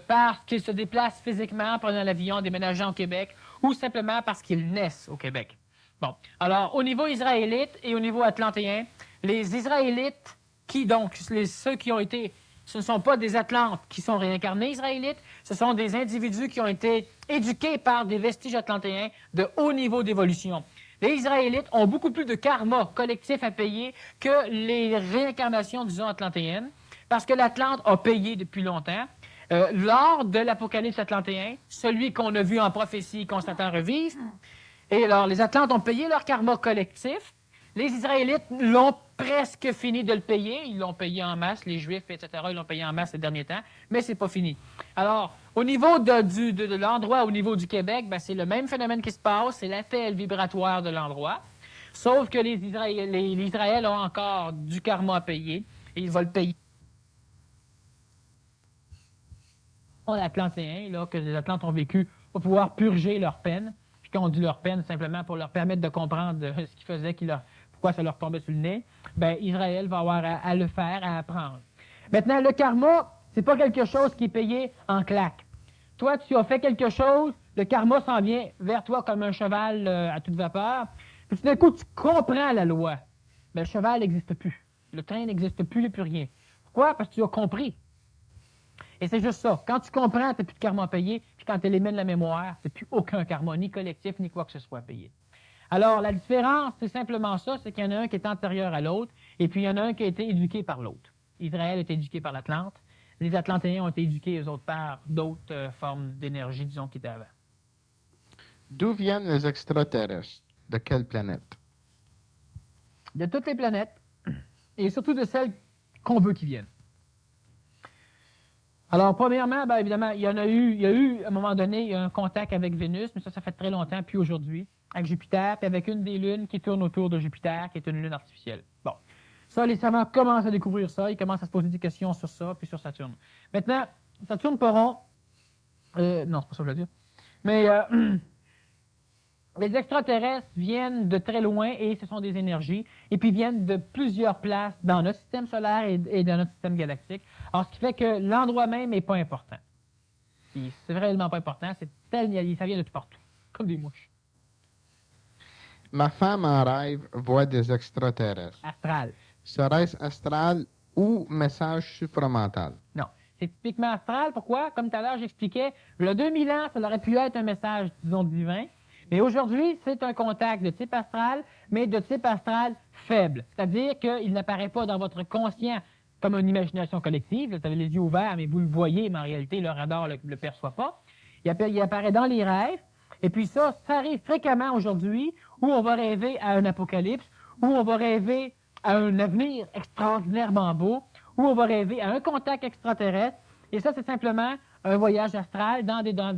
parce qu'ils se déplacent physiquement en prenant l'avion, déménageant au Québec, ou simplement parce qu'ils naissent au Québec. Bon, alors, au niveau israélite et au niveau atlantéen, les Israélites ceux qui ont été, ce ne sont pas des Atlantes qui sont réincarnés israélites, ce sont des individus qui ont été éduqués par des vestiges atlantéens de haut niveau d'évolution. Les Israélites ont beaucoup plus de karma collectif à payer que les réincarnations, disons, atlantéennes, parce que l'Atlante a payé depuis longtemps. Lors de l'Apocalypse atlantéen, celui qu'on a vu en prophétie constatant revivre, et alors les Atlantes ont payé leur karma collectif. Les Israélites l'ont presque fini de le payer. Ils l'ont payé en masse, les Juifs, etc. Ils l'ont payé en masse ces derniers temps, mais c'est pas fini. Alors, au niveau de l'endroit, au niveau du Québec, ben, c'est le même phénomène qui se passe, c'est l'appel vibratoire de l'endroit, sauf que les Israël ont encore du karma à payer, et ils vont le payer. Les Atlantéens, là, que les Atlantes ont vécu, pour pouvoir purger leur peine, puis qu'ils ont dû leur peine simplement pour leur permettre de comprendre ce qu'ils faisaient, pourquoi ça leur tombait sur le nez, bien, Israël va avoir à le faire, à apprendre. Maintenant, le karma, c'est pas quelque chose qui est payé en claque. Toi, tu as fait quelque chose, le karma s'en vient vers toi comme un cheval à toute vapeur, puis tout d'un coup, tu comprends la loi. Mais le cheval n'existe plus. Le train n'existe plus, il n'y a plus rien. Pourquoi? Parce que tu as compris. Et c'est juste ça. Quand tu comprends, tu n'as plus de karma à payer, puis quand tu élimines la mémoire, tu n'as plus aucun karma, ni collectif, ni quoi que ce soit à payer. Alors, la différence, c'est simplement ça, c'est qu'il y en a un qui est antérieur à l'autre, et puis il y en a un qui a été éduqué par l'autre. Israël a été éduqué par l'Atlante. Les Atlantéens ont été éduqués, eux autres, par d'autres formes d'énergie, disons, qui étaient avant. D'où viennent les extraterrestres? De quelle planète? De toutes les planètes, et surtout de celles qu'on veut qu'ils viennent. Alors, premièrement, bien évidemment, il y a eu, à un moment donné, un contact avec Vénus, mais ça fait très longtemps, puis aujourd'hui, avec Jupiter, puis avec une des lunes qui tourne autour de Jupiter, qui est une lune artificielle. Bon. Ça, les savants commencent à découvrir ça, ils commencent à se poser des questions sur ça, puis sur Saturne. Maintenant, Saturne pas rond. Non, c'est pas ça que je veux dire. Mais les extraterrestres viennent de très loin et ce sont des énergies, et puis viennent de plusieurs places dans notre système solaire et dans notre système galactique. Alors, ce qui fait que l'endroit même n'est pas important. Puis, c'est réellement pas important, ça vient de tout partout, comme des mouches. Ma femme en rêve voit des extraterrestres. Astral. Serait-ce astral ou message supramental? Non. C'est typiquement astral. Pourquoi? Comme tout à l'heure, j'expliquais, il y a 2000 ans, ça aurait pu être un message, disons, divin. Mais aujourd'hui, c'est un contact de type astral, mais de type astral faible. C'est-à-dire qu'il n'apparaît pas dans votre conscient comme une imagination collective. Vous avez les yeux ouverts, mais vous le voyez, mais en réalité, le radar ne le perçoit pas. Il apparaît dans les rêves. Et puis ça arrive fréquemment aujourd'hui où on va rêver à un apocalypse, où on va rêver à un avenir extraordinairement beau, où on va rêver à un contact extraterrestre. Et ça, c'est simplement un voyage astral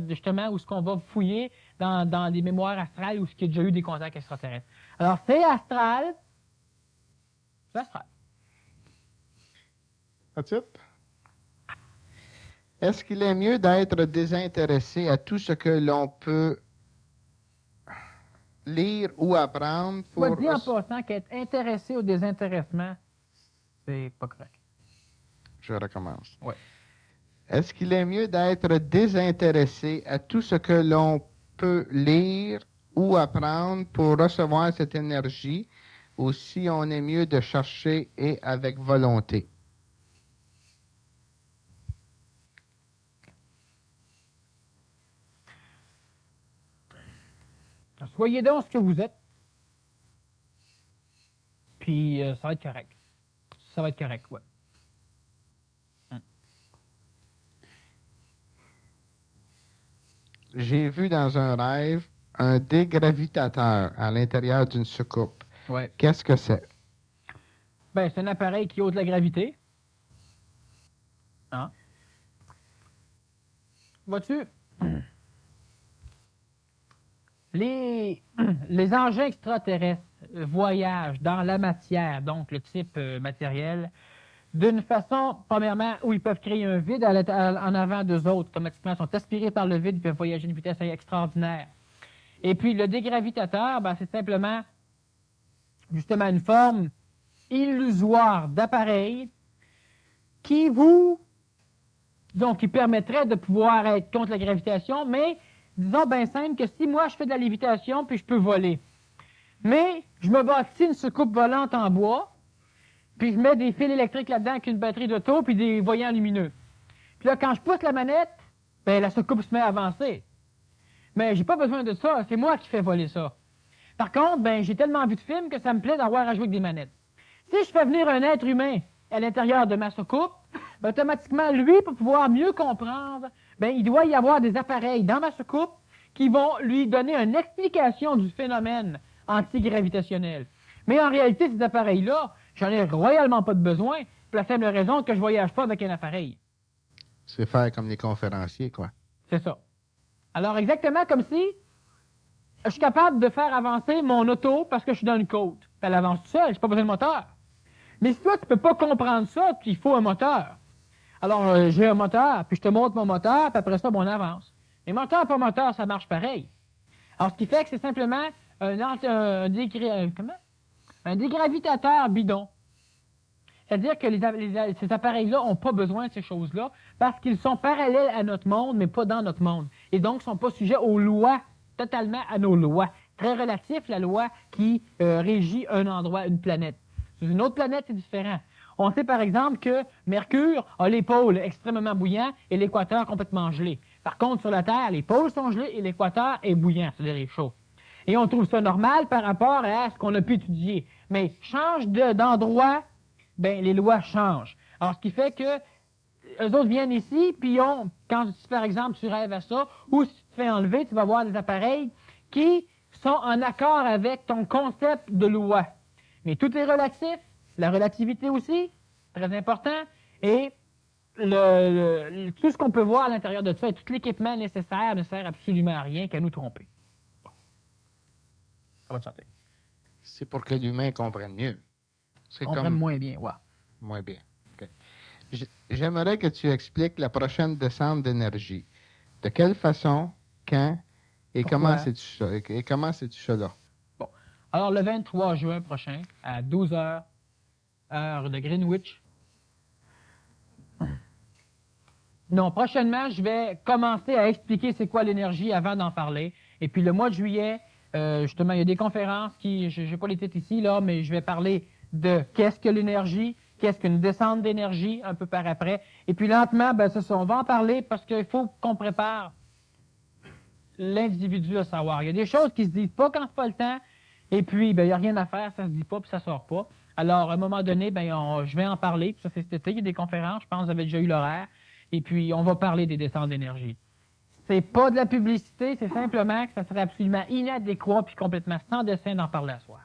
justement où ce qu'on va fouiller dans des mémoires astrales où il y a déjà eu des contacts extraterrestres. Alors, c'est astral. C'est astral. That's it? Est-ce qu'il est mieux d'être désintéressé à tout ce que l'on peut lire ou apprendre pour... Je dois dire en passant qu'être intéressé au désintéressement, c'est pas correct. Je recommence. Ouais. Est-ce qu'il est mieux d'être désintéressé à tout ce que l'on peut lire ou apprendre pour recevoir cette énergie, ou si on est mieux de chercher et avec volonté? Soyez donc ce que vous êtes. Puis ça va être correct. Ça va être correct, ouais. J'ai vu dans un rêve un dégravitateur à l'intérieur d'une soucoupe. Ouais. Qu'est-ce que c'est? Ben, c'est un appareil qui ôte la gravité. Hein? Vois-tu? les, les engins extraterrestres voyagent dans la matière, donc le type matériel, d'une façon, premièrement, où ils peuvent créer un vide en avant d'eux autres. Automatiquement, ils sont aspirés par le vide, ils peuvent voyager à une vitesse extraordinaire. Et puis, le dégravitateur, ben, c'est simplement, justement, une forme illusoire d'appareil qui qui permettrait de pouvoir être contre la gravitation, mais disons bien simple que si moi je fais de la lévitation puis je peux voler, mais je me bâtis une soucoupe volante en bois, puis je mets des fils électriques là-dedans avec une batterie d'auto puis des voyants lumineux. Puis là, quand je pousse la manette, ben la soucoupe se met à avancer. Mais j'ai pas besoin de ça, c'est moi qui fais voler ça. Par contre, ben j'ai tellement vu de films que ça me plaît d'avoir à jouer avec des manettes. Si je fais venir un être humain à l'intérieur de ma soucoupe, ben, automatiquement, lui, pour pouvoir mieux comprendre, ben, il doit y avoir des appareils dans ma soucoupe qui vont lui donner une explication du phénomène antigravitationnel. Mais en réalité, ces appareils-là, j'en ai royalement pas de besoin, pour la faible raison que je voyage pas avec un appareil. C'est faire comme les conférenciers, quoi. C'est ça. Alors, exactement comme si je suis capable de faire avancer mon auto parce que je suis dans une côte. Puis elle avance toute seule, j'ai pas besoin de moteur. Mais si toi, tu peux pas comprendre ça, puis il faut un moteur. Alors, j'ai un moteur, puis je te montre mon moteur, puis après ça, on avance. Mais moteur par moteur, ça marche pareil. Alors, ce qui fait que c'est simplement un dégravitateur bidon. C'est-à-dire que ces appareils-là n'ont pas besoin de ces choses-là parce qu'ils sont parallèles à notre monde, mais pas dans notre monde. Et donc, ne sont pas sujets aux lois, totalement à nos lois. Très relatif, la loi qui régit un endroit, une planète. Sur une autre planète, c'est différent. On sait par exemple que Mercure a les pôles extrêmement bouillants et l'équateur complètement gelé. Par contre, sur la Terre, les pôles sont gelés et l'équateur est bouillant, c'est-à-dire est chaud. Et on trouve ça normal par rapport à ce qu'on a pu étudier. Mais change d'endroit, ben les lois changent. Alors, ce qui fait que eux autres viennent ici, puis quand par exemple tu rêves à ça, ou si tu te fais enlever, tu vas voir des appareils qui sont en accord avec ton concept de loi. Mais tout est relatif, la relativité aussi, très important, et tout ce qu'on peut voir à l'intérieur de ça et tout l'équipement nécessaire ne sert absolument à rien qu'à nous tromper. Bon. Ça va te santé. C'est pour que l'humain comprenne mieux. C'est Comprenne moins bien, ouais. Moins bien. Okay. J'aimerais que tu expliques la prochaine descente d'énergie. De quelle façon, quand et comment sais-tu ça là? Bon. Alors, le 23 juin prochain, à 12h, heure de Greenwich. Non, prochainement, je vais commencer à expliquer c'est quoi l'énergie avant d'en parler. Et puis, le mois de juillet, justement, il y a des conférences je n'ai pas les titres ici, là, mais je vais parler de qu'est-ce que l'énergie, qu'est-ce qu'une descente d'énergie, un peu par après. Et puis, lentement, ben, on va en parler parce qu'il faut qu'on prépare l'individu à savoir. Il y a des choses qui se disent pas quand c'est pas le temps, et puis, ben, il n'y a rien à faire, ça se dit pas, puis ça sort pas. Alors, à un moment donné, ben, je vais en parler, puis ça c'est cet été, il y a des conférences, je pense que vous avez déjà eu l'horaire, et puis on va parler des descentes d'énergie. C'est pas de la publicité, c'est simplement que ça serait absolument inadéquat, puis complètement sans dessin d'en parler à soi.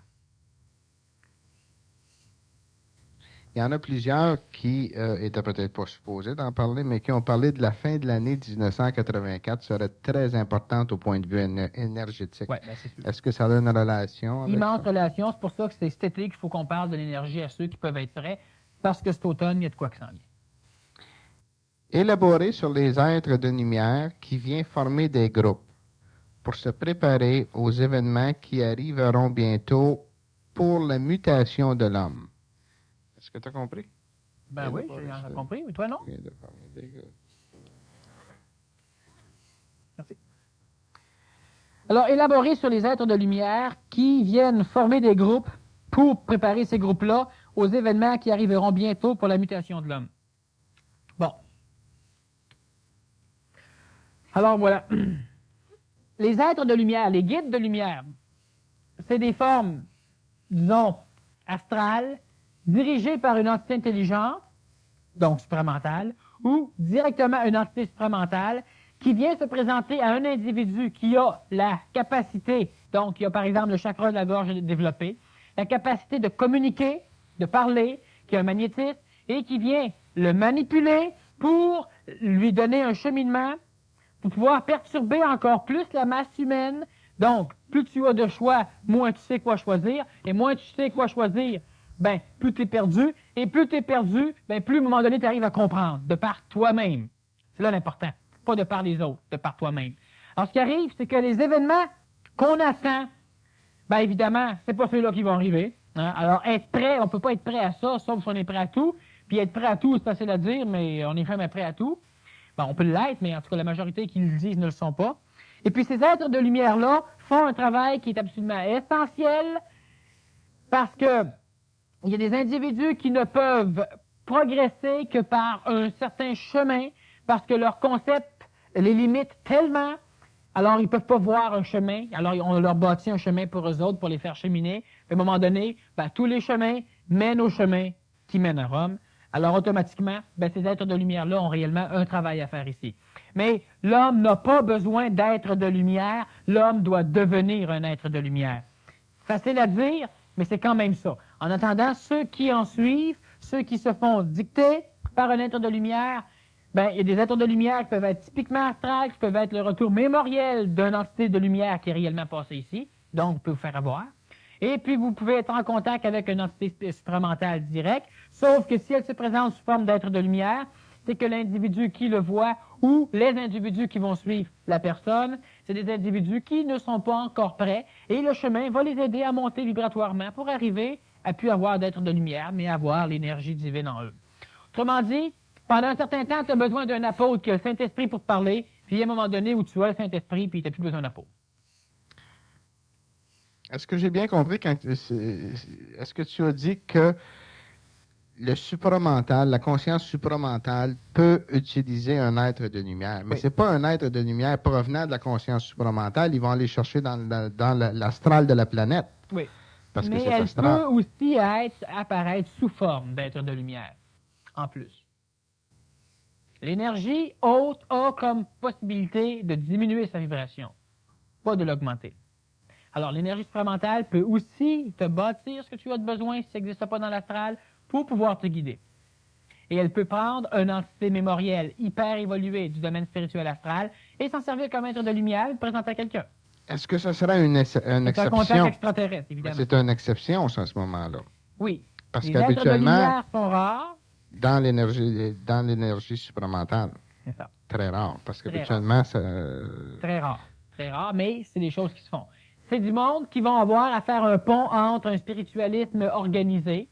Il y en a plusieurs qui étaient peut-être pas supposés d'en parler, mais qui ont parlé de la fin de l'année 1984 serait très importante au point de vue énergétique. Ouais, ben c'est sûr. Est-ce que ça a une relation avec Immense ça? relation, c'est pour ça que c'est cet été qu'il faut qu'on parle de l'énergie à ceux qui peuvent être prêts, parce que cet automne, il y a de quoi qui s'en vient. Élaborer sur les êtres de lumière qui viennent former des groupes pour se préparer aux événements qui arriveront bientôt pour la mutation de l'homme. Est-ce que tu as compris? Ben oui, j'ai compris, mais toi non? Merci. Alors, élaborer sur les êtres de lumière qui viennent former des groupes pour préparer ces groupes-là aux événements qui arriveront bientôt pour la mutation de l'homme. Bon. Alors, voilà. Les êtres de lumière, les guides de lumière, c'est des formes, disons, astrales, dirigées par une entité intelligente, donc supramentale, ou directement une entité supramentale, qui vient se présenter à un individu qui a la capacité, donc qui a par exemple le chakra de la gorge développé, la capacité de communiquer, de parler, qui a un magnétisme, et qui vient le manipuler pour lui donner un cheminement, pour pouvoir perturber encore plus la masse humaine, donc plus tu as de choix, moins tu sais quoi choisir. Et moins tu sais quoi choisir, ben, plus tu es perdu. Et plus tu es perdu, ben, plus à un moment donné, tu arrives à comprendre, de par toi-même. C'est là l'important. Pas de par les autres, de par toi-même. Alors, ce qui arrive, c'est que les événements qu'on attend, ben, évidemment, c'est pas ceux-là qui vont arriver. Hein? Alors, être prêt, on peut pas être prêt à ça, sauf si on est prêt à tout. Puis être prêt à tout, c'est facile à dire, mais on n'est jamais prêt à tout. Bon, on peut l'être, mais en tout cas, la majorité qui le disent ne le sont pas. Et puis, ces êtres de lumière-là font un travail qui est absolument essentiel parce que il y a des individus qui ne peuvent progresser que par un certain chemin parce que leur concept les limite tellement. Alors, ils ne peuvent pas voir un chemin. Alors, on leur bâtit un chemin pour eux autres, pour les faire cheminer. À un moment donné, ben, tous les chemins mènent au chemin qui mène à Rome. Alors, automatiquement, ben, ces êtres de lumière-là ont réellement un travail à faire ici. Mais l'homme n'a pas besoin d'être de lumière. L'homme doit devenir un être de lumière. Facile à dire, mais c'est quand même ça. En attendant, ceux qui en suivent, ceux qui se font dicter par un être de lumière, ben, il y a des êtres de lumière qui peuvent être typiquement astrales, qui peuvent être le retour mémoriel d'une entité de lumière qui est réellement passée ici, donc vous pouvez vous faire avoir. Et puis, vous pouvez être en contact avec une entité supramentale directe, sauf que si elle se présente sous forme d'être de lumière, c'est que l'individu qui le voit ou les individus qui vont suivre la personne, c'est des individus qui ne sont pas encore prêts et le chemin va les aider à monter vibratoirement pour arriver à plus avoir d'être de lumière, mais avoir l'énergie divine en eux. Autrement dit, pendant un certain temps, tu as besoin d'un apôtre qui a le Saint-Esprit pour te parler, puis il y a un moment donné où tu as le Saint-Esprit, puis tu n'as plus besoin d'apôtre. Est-ce que j'ai bien compris est-ce que tu as dit que le supramental, la conscience supramentale peut utiliser un être de lumière, mais Oui. c'est pas un être de lumière provenant de la conscience supramentale, ils vont aller chercher dans l'astral de la planète. Oui. Parce mais que c'est elle astral. peut aussi apparaître sous forme d'être de lumière, en plus. L'énergie haute a comme possibilité de diminuer sa vibration, pas de l'augmenter. Alors, l'énergie supramentale peut aussi te bâtir ce que tu as de besoin si ça n'existe pas dans l'astral pour pouvoir te guider. Et elle peut prendre une entité mémorielle hyper évoluée du domaine spirituel astral et s'en servir comme être de lumière et le présenter à quelqu'un. Est-ce que ça serait une C'est un contact exception? extraterrestre, évidemment. C'est une exception, ça, à ce moment-là. Oui. Parce Les êtres de qu'habituellement, lumière sont rares. dans l'énergie supramentale, C'est ça. très rare. Parce Très qu'habituellement, ça. Très rare. Très rare, mais c'est des choses qui se font. C'est du monde qui vont avoir à faire un pont entre un spiritualisme organisé,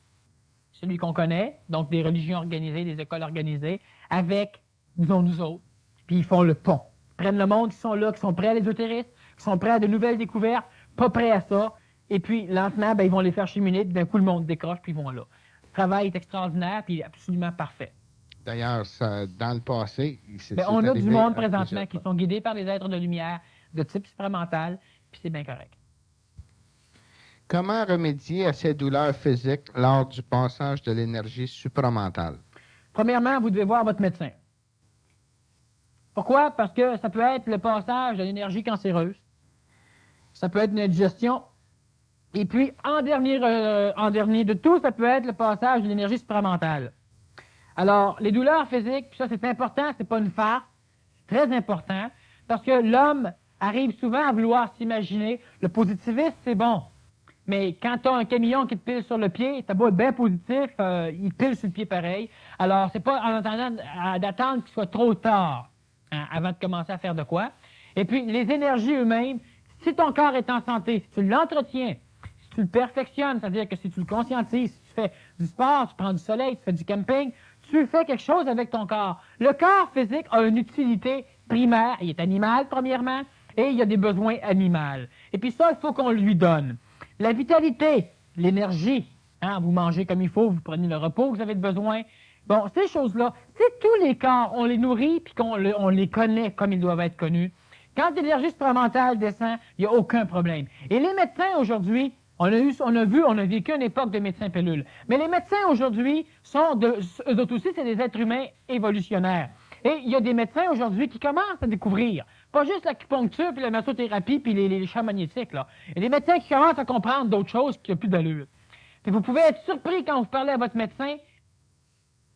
celui qu'on connaît, donc des religions organisées, des écoles organisées, avec, disons, nous autres. Puis ils font le pont. Ils prennent le monde qui sont là, qui sont prêts à l'ésotérisme, qui sont prêts à de nouvelles découvertes, pas prêts à ça. Et puis, lentement, ben, ils vont les faire cheminer, puis d'un coup, le monde décroche, puis ils vont là. Le travail est extraordinaire, puis absolument parfait. D'ailleurs, dans le passé, Ben, on a du monde présentement qui sont guidés par les êtres de lumière de type supramental, puis c'est bien correct. Comment remédier à ces douleurs physiques lors du passage de l'énergie supramentale? Premièrement, vous devez voir votre médecin. Pourquoi? Parce que ça peut être le passage de l'énergie cancéreuse. Ça peut être une indigestion. Et puis, en dernier de tout, ça peut être le passage de l'énergie supramentale. Alors, les douleurs physiques, puis ça c'est important, c'est pas une farce, c'est très important, parce que l'homme arrive souvent à vouloir s'imaginer, le positivisme c'est bon, mais quand tu as un camion qui te pile sur le pied, t'as beau être bien positif, il pile sur le pied pareil. Alors, c'est pas en attendant d'attendre qu'il soit trop tard hein, avant de commencer à faire de quoi. Et puis, les énergies eux-mêmes, si ton corps est en santé, si tu l'entretiens, si tu le perfectionnes, c'est-à-dire que si tu le conscientises, si tu fais du sport, tu prends du soleil, tu fais du camping, tu fais quelque chose avec ton corps. Le corps physique a une utilité primaire. Il est animal, premièrement, et il y a des besoins animaux. Et puis ça, il faut qu'on lui donne. La vitalité, l'énergie, hein, vous mangez comme il faut, vous prenez le repos que vous avez besoin. Bon, ces choses-là, c'est tous les corps, on les nourrit puis on les connaît comme ils doivent être connus. Quand l'énergie supramentale descend, il n'y a aucun problème. Et les médecins aujourd'hui, on a vécu une époque de médecins pilules. Mais les médecins aujourd'hui eux autres aussi, c'est des êtres humains évolutionnaires. Et il y a des médecins aujourd'hui qui commencent à découvrir, pas juste l'acupuncture, puis la massothérapie, puis les champs magnétiques, là. Il y a des médecins qui commencent à comprendre d'autres choses qui n'ont plus d'allure. Puis vous pouvez être surpris quand vous parlez à votre médecin,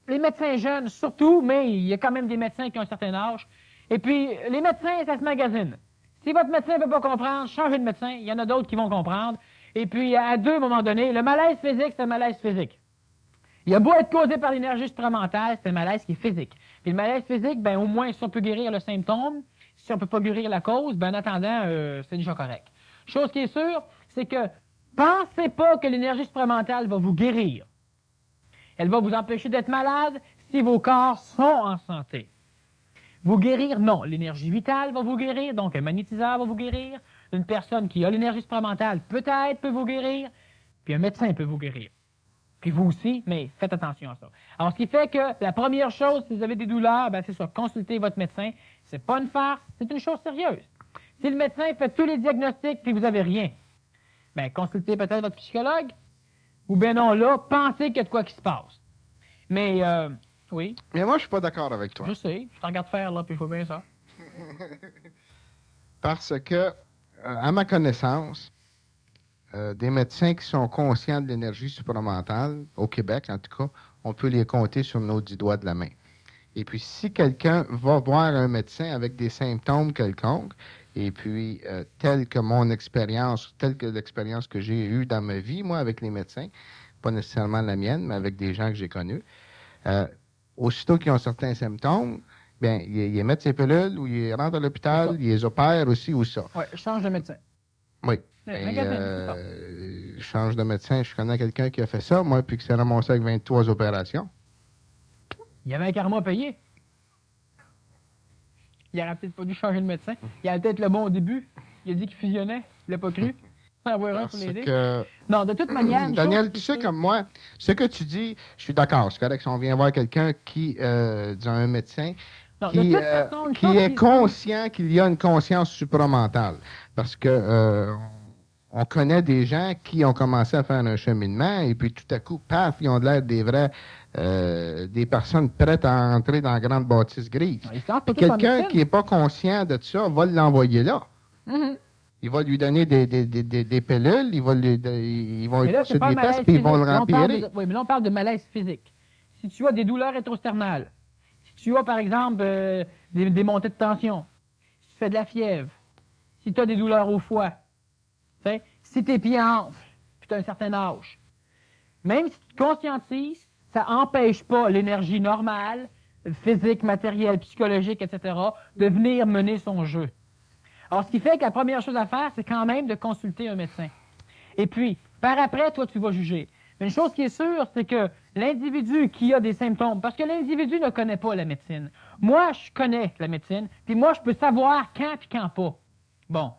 les médecins jeunes surtout, mais il y a quand même des médecins qui ont un certain âge. Et puis, les médecins, ça se magasine. Si votre médecin ne peut pas comprendre, changez de médecin. Il y en a d'autres qui vont comprendre. Et puis, à deux, à un moment donné, le malaise physique, c'est un malaise physique. Il a beau être causé par l'énergie supramentale, c'est un malaise qui est physique. Puis le malaise physique, ben au moins, si on peut guérir le symptôme, si on ne peut pas guérir la cause, ben en attendant, c'est déjà correct. Chose qui est sûre, c'est que pensez pas que l'énergie supramentale va vous guérir. Elle va vous empêcher d'être malade si vos corps sont en santé. Vous guérir, non. L'énergie vitale va vous guérir, donc un magnétiseur va vous guérir. Une personne qui a l'énergie supramentale peut-être peut vous guérir, puis un médecin peut vous guérir. Puis vous aussi, mais faites attention à ça. Alors, ce qui fait que la première chose, si vous avez des douleurs, ben c'est ça, consultez votre médecin. C'est pas une farce, c'est une chose sérieuse. Si le médecin fait tous les diagnostics puis vous avez rien, ben consultez peut-être votre psychologue, ou bien non, là, pensez qu'il y a de quoi qui se passe. Mais, oui. Mais moi, je suis pas d'accord avec toi. Je sais, je te regarde faire, là, puis je vois bien ça. Parce que, à ma connaissance, des médecins qui sont conscients de l'énergie supramentale, au Québec en tout cas, on peut les compter sur nos 10 doigts de la main. Et puis, si quelqu'un va voir un médecin avec des symptômes quelconques, et puis, telle que l'expérience que j'ai eue dans ma vie, moi, avec les médecins, pas nécessairement la mienne, mais avec des gens que j'ai connus, aussitôt qu'ils ont certains symptômes, bien, ils émettent ses pilules ou ils rentrent à l'hôpital, ils les opèrent aussi ou ça. Oui, change de médecin. Oui. Change de médecin. Je connais quelqu'un qui a fait ça, moi, puis qui s'est ramassé avec 23 opérations. Il y avait un karma à payer. Il aurait peut-être pas dû changer de médecin. Il avait peut-être le bon au début. Il a dit qu'il fusionnait. Il l'a pas cru. Ça va un pour l'aider. Non, de toute manière... Daniel, tu sais comme moi, ce que tu dis, je suis d'accord. C'est correct si on vient voir quelqu'un qui, disons, un médecin, qui est conscient qu'il y a une conscience supramentale. Parce que on connaît des gens qui ont commencé à faire un cheminement et puis tout à coup, paf, ils ont l'air des vrais, des personnes prêtes à entrer dans la grande bâtisse grise. Quelqu'un qui n'est pas conscient de ça va l'envoyer là. Mm-hmm. Il va lui donner des pilules, il va lui pousser des tests, puis ils vont le rempirer. Oui, mais là, on parle de malaise physique. Si tu as des douleurs rétrosternales, si tu as, par exemple, des montées de tension, si tu fais de la fièvre, si tu as des douleurs au foie, si tes pieds enflent, puis tu as un certain âge, même si tu te conscientises, ça n'empêche pas l'énergie normale, physique, matérielle, psychologique, etc., de venir mener son jeu. Alors, ce qui fait que la première chose à faire, c'est quand même de consulter un médecin. Et puis, par après, toi, tu vas juger. Mais une chose qui est sûre, c'est que l'individu qui a des symptômes, parce que l'individu ne connaît pas la médecine. Moi, je connais la médecine, puis moi, je peux savoir quand puis quand pas. Bon.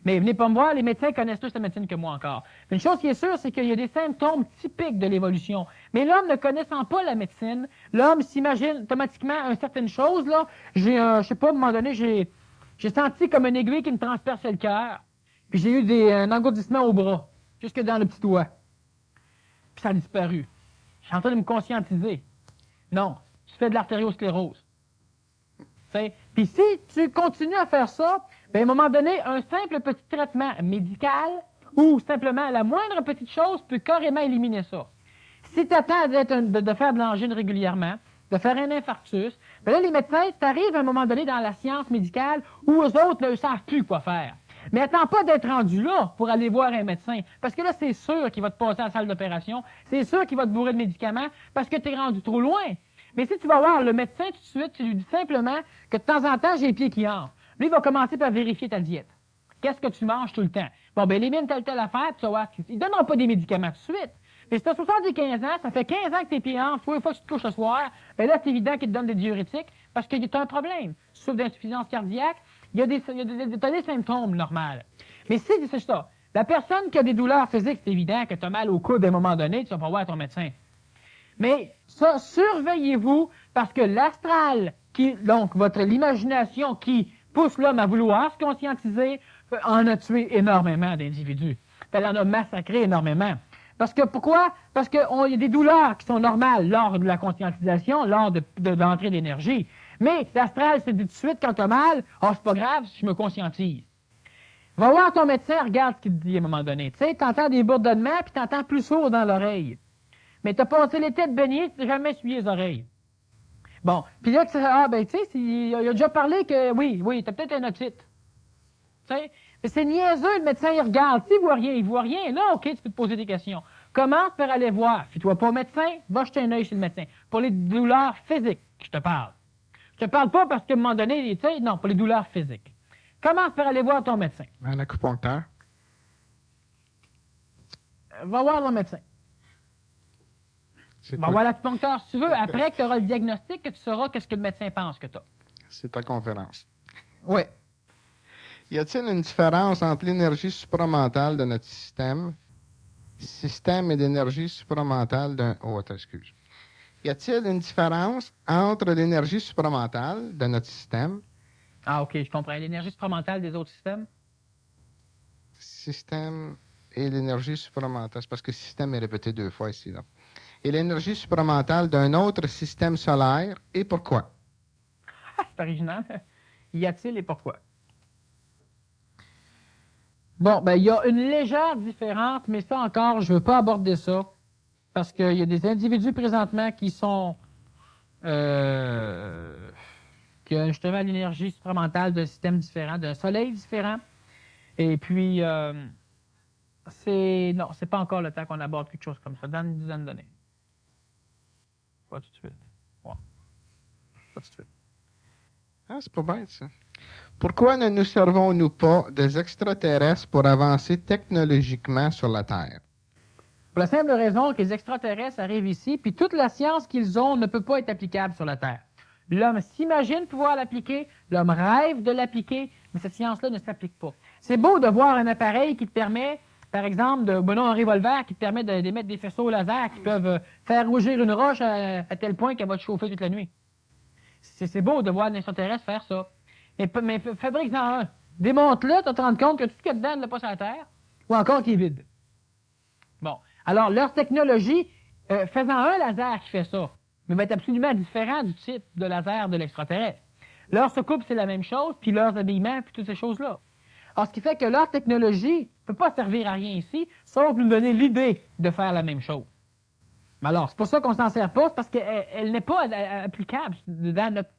Mais venez pas me voir, les médecins connaissent plus la médecine que moi encore. Mais une chose qui est sûre, c'est qu'il y a des symptômes typiques de l'évolution. Mais l'homme ne connaissant pas la médecine, l'homme s'imagine automatiquement une certaine chose, là. Je sais pas, à un moment donné, j'ai senti comme une aiguille qui me transperçait le cœur. Puis j'ai eu un engourdissement au bras, jusque dans le petit doigt. Puis ça a disparu. Je suis en train de me conscientiser. Non, tu fais de l'artériosclérose. Puis si tu continues à faire ça, bien, à un moment donné, un simple petit traitement médical ou simplement la moindre petite chose peut carrément éliminer ça. Si tu attends de faire de l'angine régulièrement, de faire un infarctus, bien là, les médecins, tu arrives à un moment donné dans la science médicale où eux autres ne savent plus quoi faire. Mais attends pas d'être rendu là pour aller voir un médecin. Parce que là, c'est sûr qu'il va te passer à la salle d'opération. C'est sûr qu'il va te bourrer de médicaments parce que tu es rendu trop loin. Mais si tu vas voir le médecin tout de suite, tu lui dis simplement que de temps en temps, j'ai les pieds qui enflent. Lui, il va commencer par vérifier ta diète. Qu'est-ce que tu manges tout le temps? Bon, ben élimine telle affaire, tu vas voir. Ils ne donneront pas des médicaments tout de suite. Mais si tu as 75 ans, ça fait 15 ans que tes pieds enflent, fois que tu te couches le soir, bien là, c'est évident qu'il te donne des diurétiques parce que tu as un problème. Tu souffres d'insuffisance cardiaque, tu as des symptômes normaux. Mais si c'est ça, la personne qui a des douleurs physiques, c'est évident que tu as mal au coude à un moment donné, tu vas pas voir ton médecin. Mais ça, surveillez-vous parce que l'astral, donc l'imagination qui pousse l'homme à vouloir se conscientiser, en a tué énormément d'individus. Elle en a massacré énormément. Parce que pourquoi? Parce qu'il y a des douleurs qui sont normales lors de la conscientisation, lors de l'entrée d'énergie. Mais l'astral, c'est tout de suite quand tu as mal, c'est pas grave, je me conscientise. Va voir ton médecin, regarde ce qu'il te dit à un moment donné. Tu sais, t'entends des bourdonnements, puis t'entends plus sourd dans l'oreille. Mais t'as passé l'été de baigner, tu n'as jamais essuyé les oreilles. Bon, puis là, tu sais, il a déjà parlé que, oui, t'as peut-être un otite. sais. Mais c'est niaiseux, le médecin, il regarde. S'il voit rien, il voit rien. Là, OK, tu peux te poser des questions. Comment te faire aller voir? Fais-toi pas au médecin, va jeter un œil chez le médecin. Pour les douleurs physiques, je te parle. Je te parle pas parce qu'à un moment donné, tu sais, non, pour les douleurs physiques. Comment te faire aller voir ton médecin? Un acupuncteur. Va voir ton médecin. C'est Va quoi? voir l'acupuncteur si tu veux. Après que tu auras le diagnostic, que tu sauras qu'est-ce que le médecin pense que tu as. C'est ta conférence. Oui. Y a-t-il une différence entre l'énergie supramentale de notre système et l'énergie supramentale d'un... Oh, attends, excuse. Y a-t-il une différence entre l'énergie supramentale de notre Ah, OK, je comprends. L'énergie supramentale des autres système et l'énergie supramentale? C'est parce que système est répété 2 fois ici, là. Et l'énergie supramentale d'un autre système solaire, et pourquoi? C'est original. Y a-t-il et pourquoi? Bon, ben, il y a une légère différence, mais ça encore, je ne veux pas aborder ça. Parce qu'il y a des individus présentement qui sont. qui ont justement l'énergie supramentale d'un système différent, d'un soleil différent. Et puis, non, c'est pas encore le temps qu'on aborde quelque chose comme ça, dans une dizaine d'années. Pas tout de suite. Ouais. Pas tout de suite. Ah, c'est pas bête, ça. Pourquoi ne nous servons-nous pas des extraterrestres pour avancer technologiquement sur la Terre? Pour la simple raison que les extraterrestres arrivent ici, puis toute la science qu'ils ont ne peut pas être applicable sur la Terre. L'homme s'imagine pouvoir l'appliquer, l'homme rêve de l'appliquer, mais cette science-là ne s'applique pas. C'est beau de voir un appareil qui te permet, par exemple, un revolver qui te permet d'émettre des faisceaux laser qui peuvent faire rougir une roche à tel point qu'elle va te chauffer toute la nuit. C'est beau de voir un extraterrestre faire ça. Mais fabrique-en un. Démonte-le, tu vas te rendre compte que tout ce qu'il y a dedans n'est pas sur la Terre, ou encore qu'il est vide. Bon. Alors, leur technologie, faisant un laser qui fait ça, mais va être absolument différent du type de laser de l'extraterrestre. Leur soucoupe, c'est la même chose, puis leurs habillements, puis toutes ces choses-là. Alors, ce qui fait que leur technologie ne peut pas servir à rien ici, sauf nous donner l'idée de faire la même chose. Mais alors, c'est pour ça qu'on ne s'en sert pas, c'est parce qu'elle n'est pas applicable dans notre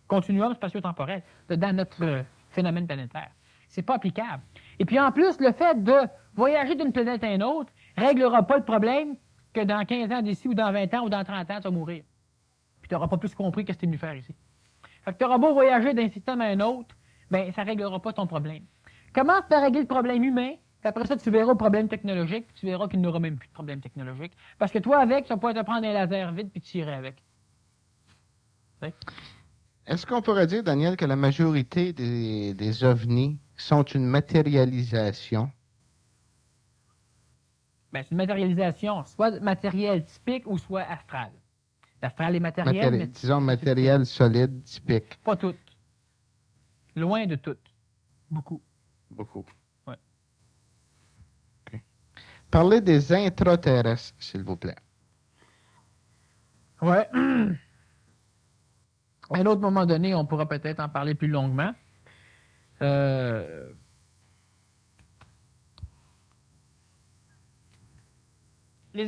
continuum spatio-temporel, dans notre phénomène planétaire. C'est pas applicable. Et puis, en plus, le fait de voyager d'une planète à une autre ne réglera pas le problème que dans 15 ans d'ici, ou dans 20 ans, ou dans 30 ans, tu vas mourir. Puis tu n'auras pas plus compris ce que tu es venu faire ici. Fait que tu auras beau voyager d'un système à un autre, bien, ça ne réglera pas ton problème. Comment tu peux régler le problème humain? Puis après ça, tu verras le problème technologique, puis tu verras qu'il n'y aura même plus de problème technologique. Parce que toi, avec, tu vas pouvoir te prendre un laser vide puis tirer avec. T'sais? Est-ce qu'on pourrait dire, Daniel, que la majorité des ovnis sont une matérialisation? Bien, c'est une matérialisation, soit matériel typique ou soit astral. L'astral est matériel, mais disons matériel solide, typique. pas tout. Loin de tout. Beaucoup. Beaucoup. Ouais. OK. Parlez des intraterrestres, s'il vous plaît. Ouais. À un autre moment donné, on pourra peut-être en parler plus longuement. Les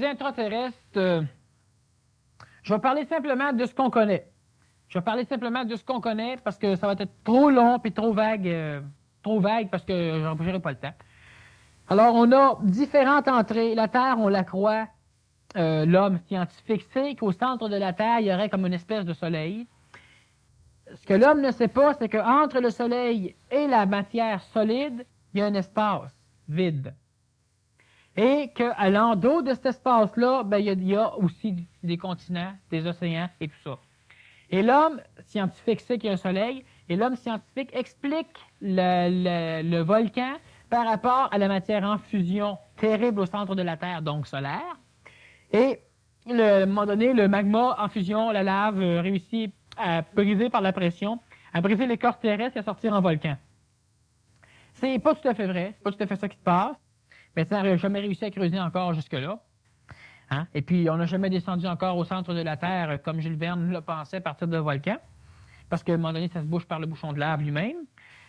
intraterrestres, je vais parler simplement de ce qu'on connaît. Je vais parler simplement de ce qu'on connaît parce que ça va être trop long et trop vague parce que je n'aurai pas le temps. Alors, on a différentes entrées. La Terre, on la croit, l'homme scientifique sait qu'au centre de la Terre, il y aurait comme une espèce de soleil. Ce que l'homme ne sait pas, c'est qu'entre le soleil et la matière solide, il y a un espace vide. Et qu'à l'endos de cet espace-là, ben, il y a aussi des continents, des océans et tout ça. Et l'homme scientifique sait qu'il y a un soleil, et l'homme scientifique explique le volcan par rapport à la matière en fusion terrible au centre de la Terre, donc solaire. Et à un moment donné, le magma en fusion, la lave, réussit à briser par la pression, à briser l'écorce terrestre et à sortir en volcan. C'est pas tout à fait vrai, c'est pas tout à fait ça qui se passe. Mais ça n'a jamais réussi à creuser encore jusque-là. Hein? Et puis, on n'a jamais descendu encore au centre de la Terre, comme Jules Verne le pensait, à partir d'un volcan. Parce qu'à un moment donné, ça se bouche par le bouchon de lave lui-même.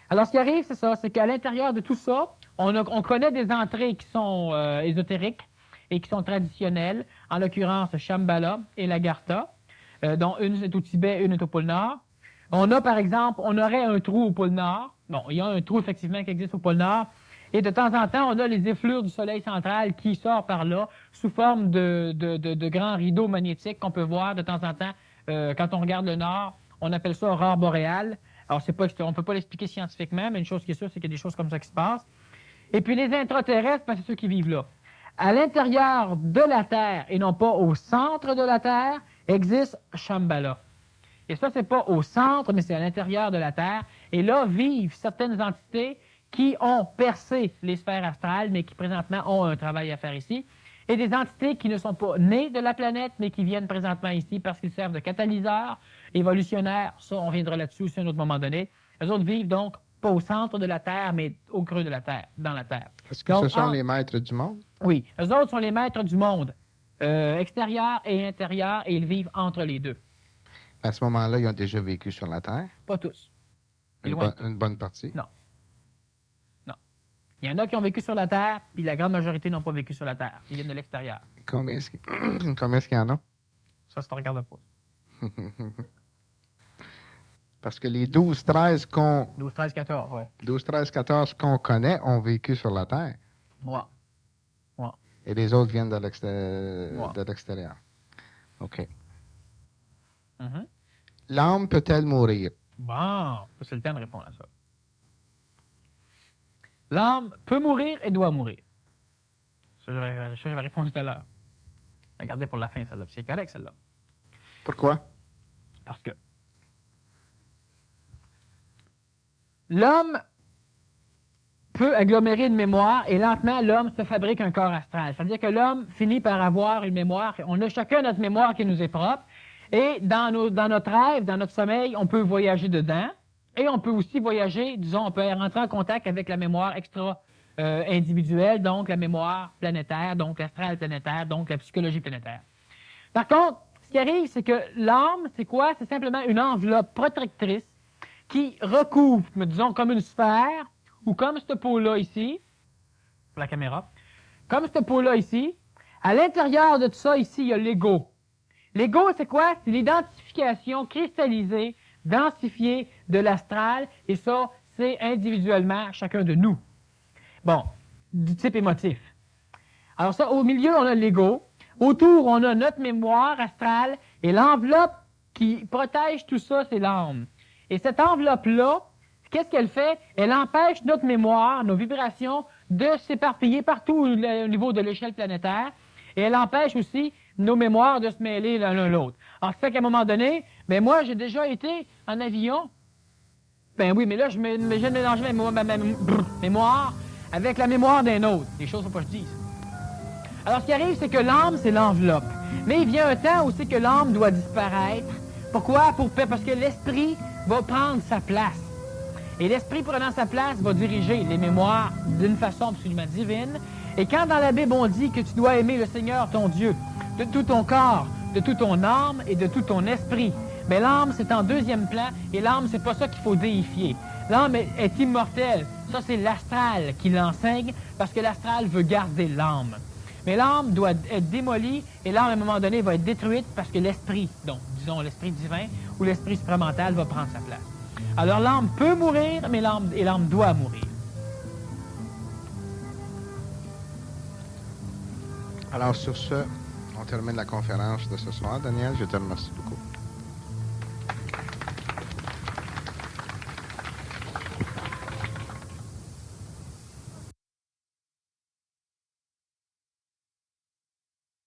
Alors, ce qui arrive, c'est ça, c'est qu'à l'intérieur de tout ça, on connaît des entrées qui sont ésotériques et qui sont traditionnelles. En l'occurrence, Shambhala et l'Agartha, dont une est au Tibet, une est au pôle Nord. On a, par exemple, on aurait un trou au pôle Nord Bon, il y a un trou effectivement qui existe au pôle Nord. Et de temps en temps, on a les effluves du soleil central qui sortent par là sous forme de grands rideaux magnétiques qu'on peut voir de temps en temps quand on regarde le Nord. On appelle ça aurore boréale. Alors, on ne peut pas l'expliquer scientifiquement, mais une chose qui est sûre, c'est qu'il y a des choses comme ça qui se passent. Et puis les intraterrestres, ben, c'est ceux qui vivent là. À l'intérieur de la Terre, et non pas au centre de la Terre, existe Shambhala. Et ça, c'est pas au centre, mais c'est à l'intérieur de la Terre. Et là vivent certaines entités qui ont percé les sphères astrales, mais qui présentement ont un travail à faire ici. Et des entités qui ne sont pas nées de la planète, mais qui viennent présentement ici parce qu'ils servent de catalyseurs évolutionnaires. Ça, on reviendra là-dessus aussi à un autre moment donné. Les autres vivent donc pas au centre de la Terre, mais au creux de la Terre, dans la Terre. Est-ce que ce sont les maîtres du monde? Oui. Eux autres sont les maîtres du monde, extérieur et intérieur, et ils vivent entre les deux. À ce moment-là, ils ont déjà vécu sur la Terre? Pas tous. Une bonne partie? Non. Non. Il y en a qui ont vécu sur la Terre, puis la grande majorité n'ont pas vécu sur la Terre. Ils viennent de l'extérieur. Combien est-ce qu'il y en a? Ça te regarde pas. 12, 13 qu'on... 12, 13, 14, ouais. 12, 13, 14 qu'on connaît ont vécu sur la Terre. Ouais. Et les autres viennent de Ouais. l'extérieur. OK. Mm-hmm. L'âme peut-elle mourir? Bon, c'est le temps de répondre à ça. L'âme peut mourir et doit mourir. Ça, je vais répondre tout à l'heure. Regardez pour la fin, celle-là. C'est correct, celle-là. Pourquoi? Parce que l'homme peut agglomérer une mémoire et lentement, l'homme se fabrique un corps astral. C'est-à-dire que l'homme finit par avoir une mémoire. On a chacun notre mémoire qui nous est propre. Et dans notre rêve, dans notre sommeil, on peut voyager dedans. Et on peut aussi voyager, disons, on peut rentrer en contact avec la mémoire extra-individuelle, donc la mémoire planétaire, donc l'astral planétaire, donc la psychologie planétaire. Par contre, ce qui arrive, c'est que l'âme, c'est quoi? C'est simplement une enveloppe protectrice qui recouvre, disons, comme une sphère, ou comme cette peau-là ici, pour la caméra, comme cette peau-là ici. À l'intérieur de tout ça, ici, il y a l'ego. L'ego, c'est quoi? C'est l'identification cristallisée, densifiée de l'astral, et ça, c'est individuellement chacun de nous. Bon, du type émotif. Alors ça, au milieu, on a l'ego. Autour, on a notre mémoire astrale, et l'enveloppe qui protège tout ça, c'est l'âme. Et cette enveloppe-là, qu'est-ce qu'elle fait? Elle empêche notre mémoire, nos vibrations, de s'éparpiller partout au niveau de l'échelle planétaire. Et elle empêche aussi nos mémoires de se mêler l'un l'autre. Alors, ça fait qu'à un moment donné, ben moi, j'ai déjà été en avion. Ben oui, mais là, je viens de mélanger ma mémoire avec la mémoire d'un autre. Les choses ne faut pas que je dise. Alors, ce qui arrive, c'est que l'âme, c'est l'enveloppe. Mais il vient un temps où c'est que l'âme doit disparaître. Pourquoi? Parce que l'esprit va prendre sa place. Et l'esprit prenant sa place va diriger les mémoires d'une façon absolument divine. Et quand dans la Bible on dit que tu dois aimer le Seigneur ton Dieu de tout ton corps, de toute ton âme et de tout ton esprit, mais l'âme c'est en deuxième plan et l'âme c'est pas ça qu'il faut déifier. L'âme est immortelle. Ça c'est l'astral qui l'enseigne parce que l'astral veut garder l'âme. Mais l'âme doit être démolie et l'âme à un moment donné va être détruite parce que l'esprit, donc disons l'esprit divin ou l'esprit supramental va prendre sa place. Alors l'âme peut mourir, mais l'âme doit mourir. Alors sur ce, on termine la conférence de ce soir. Daniel, je te remercie beaucoup.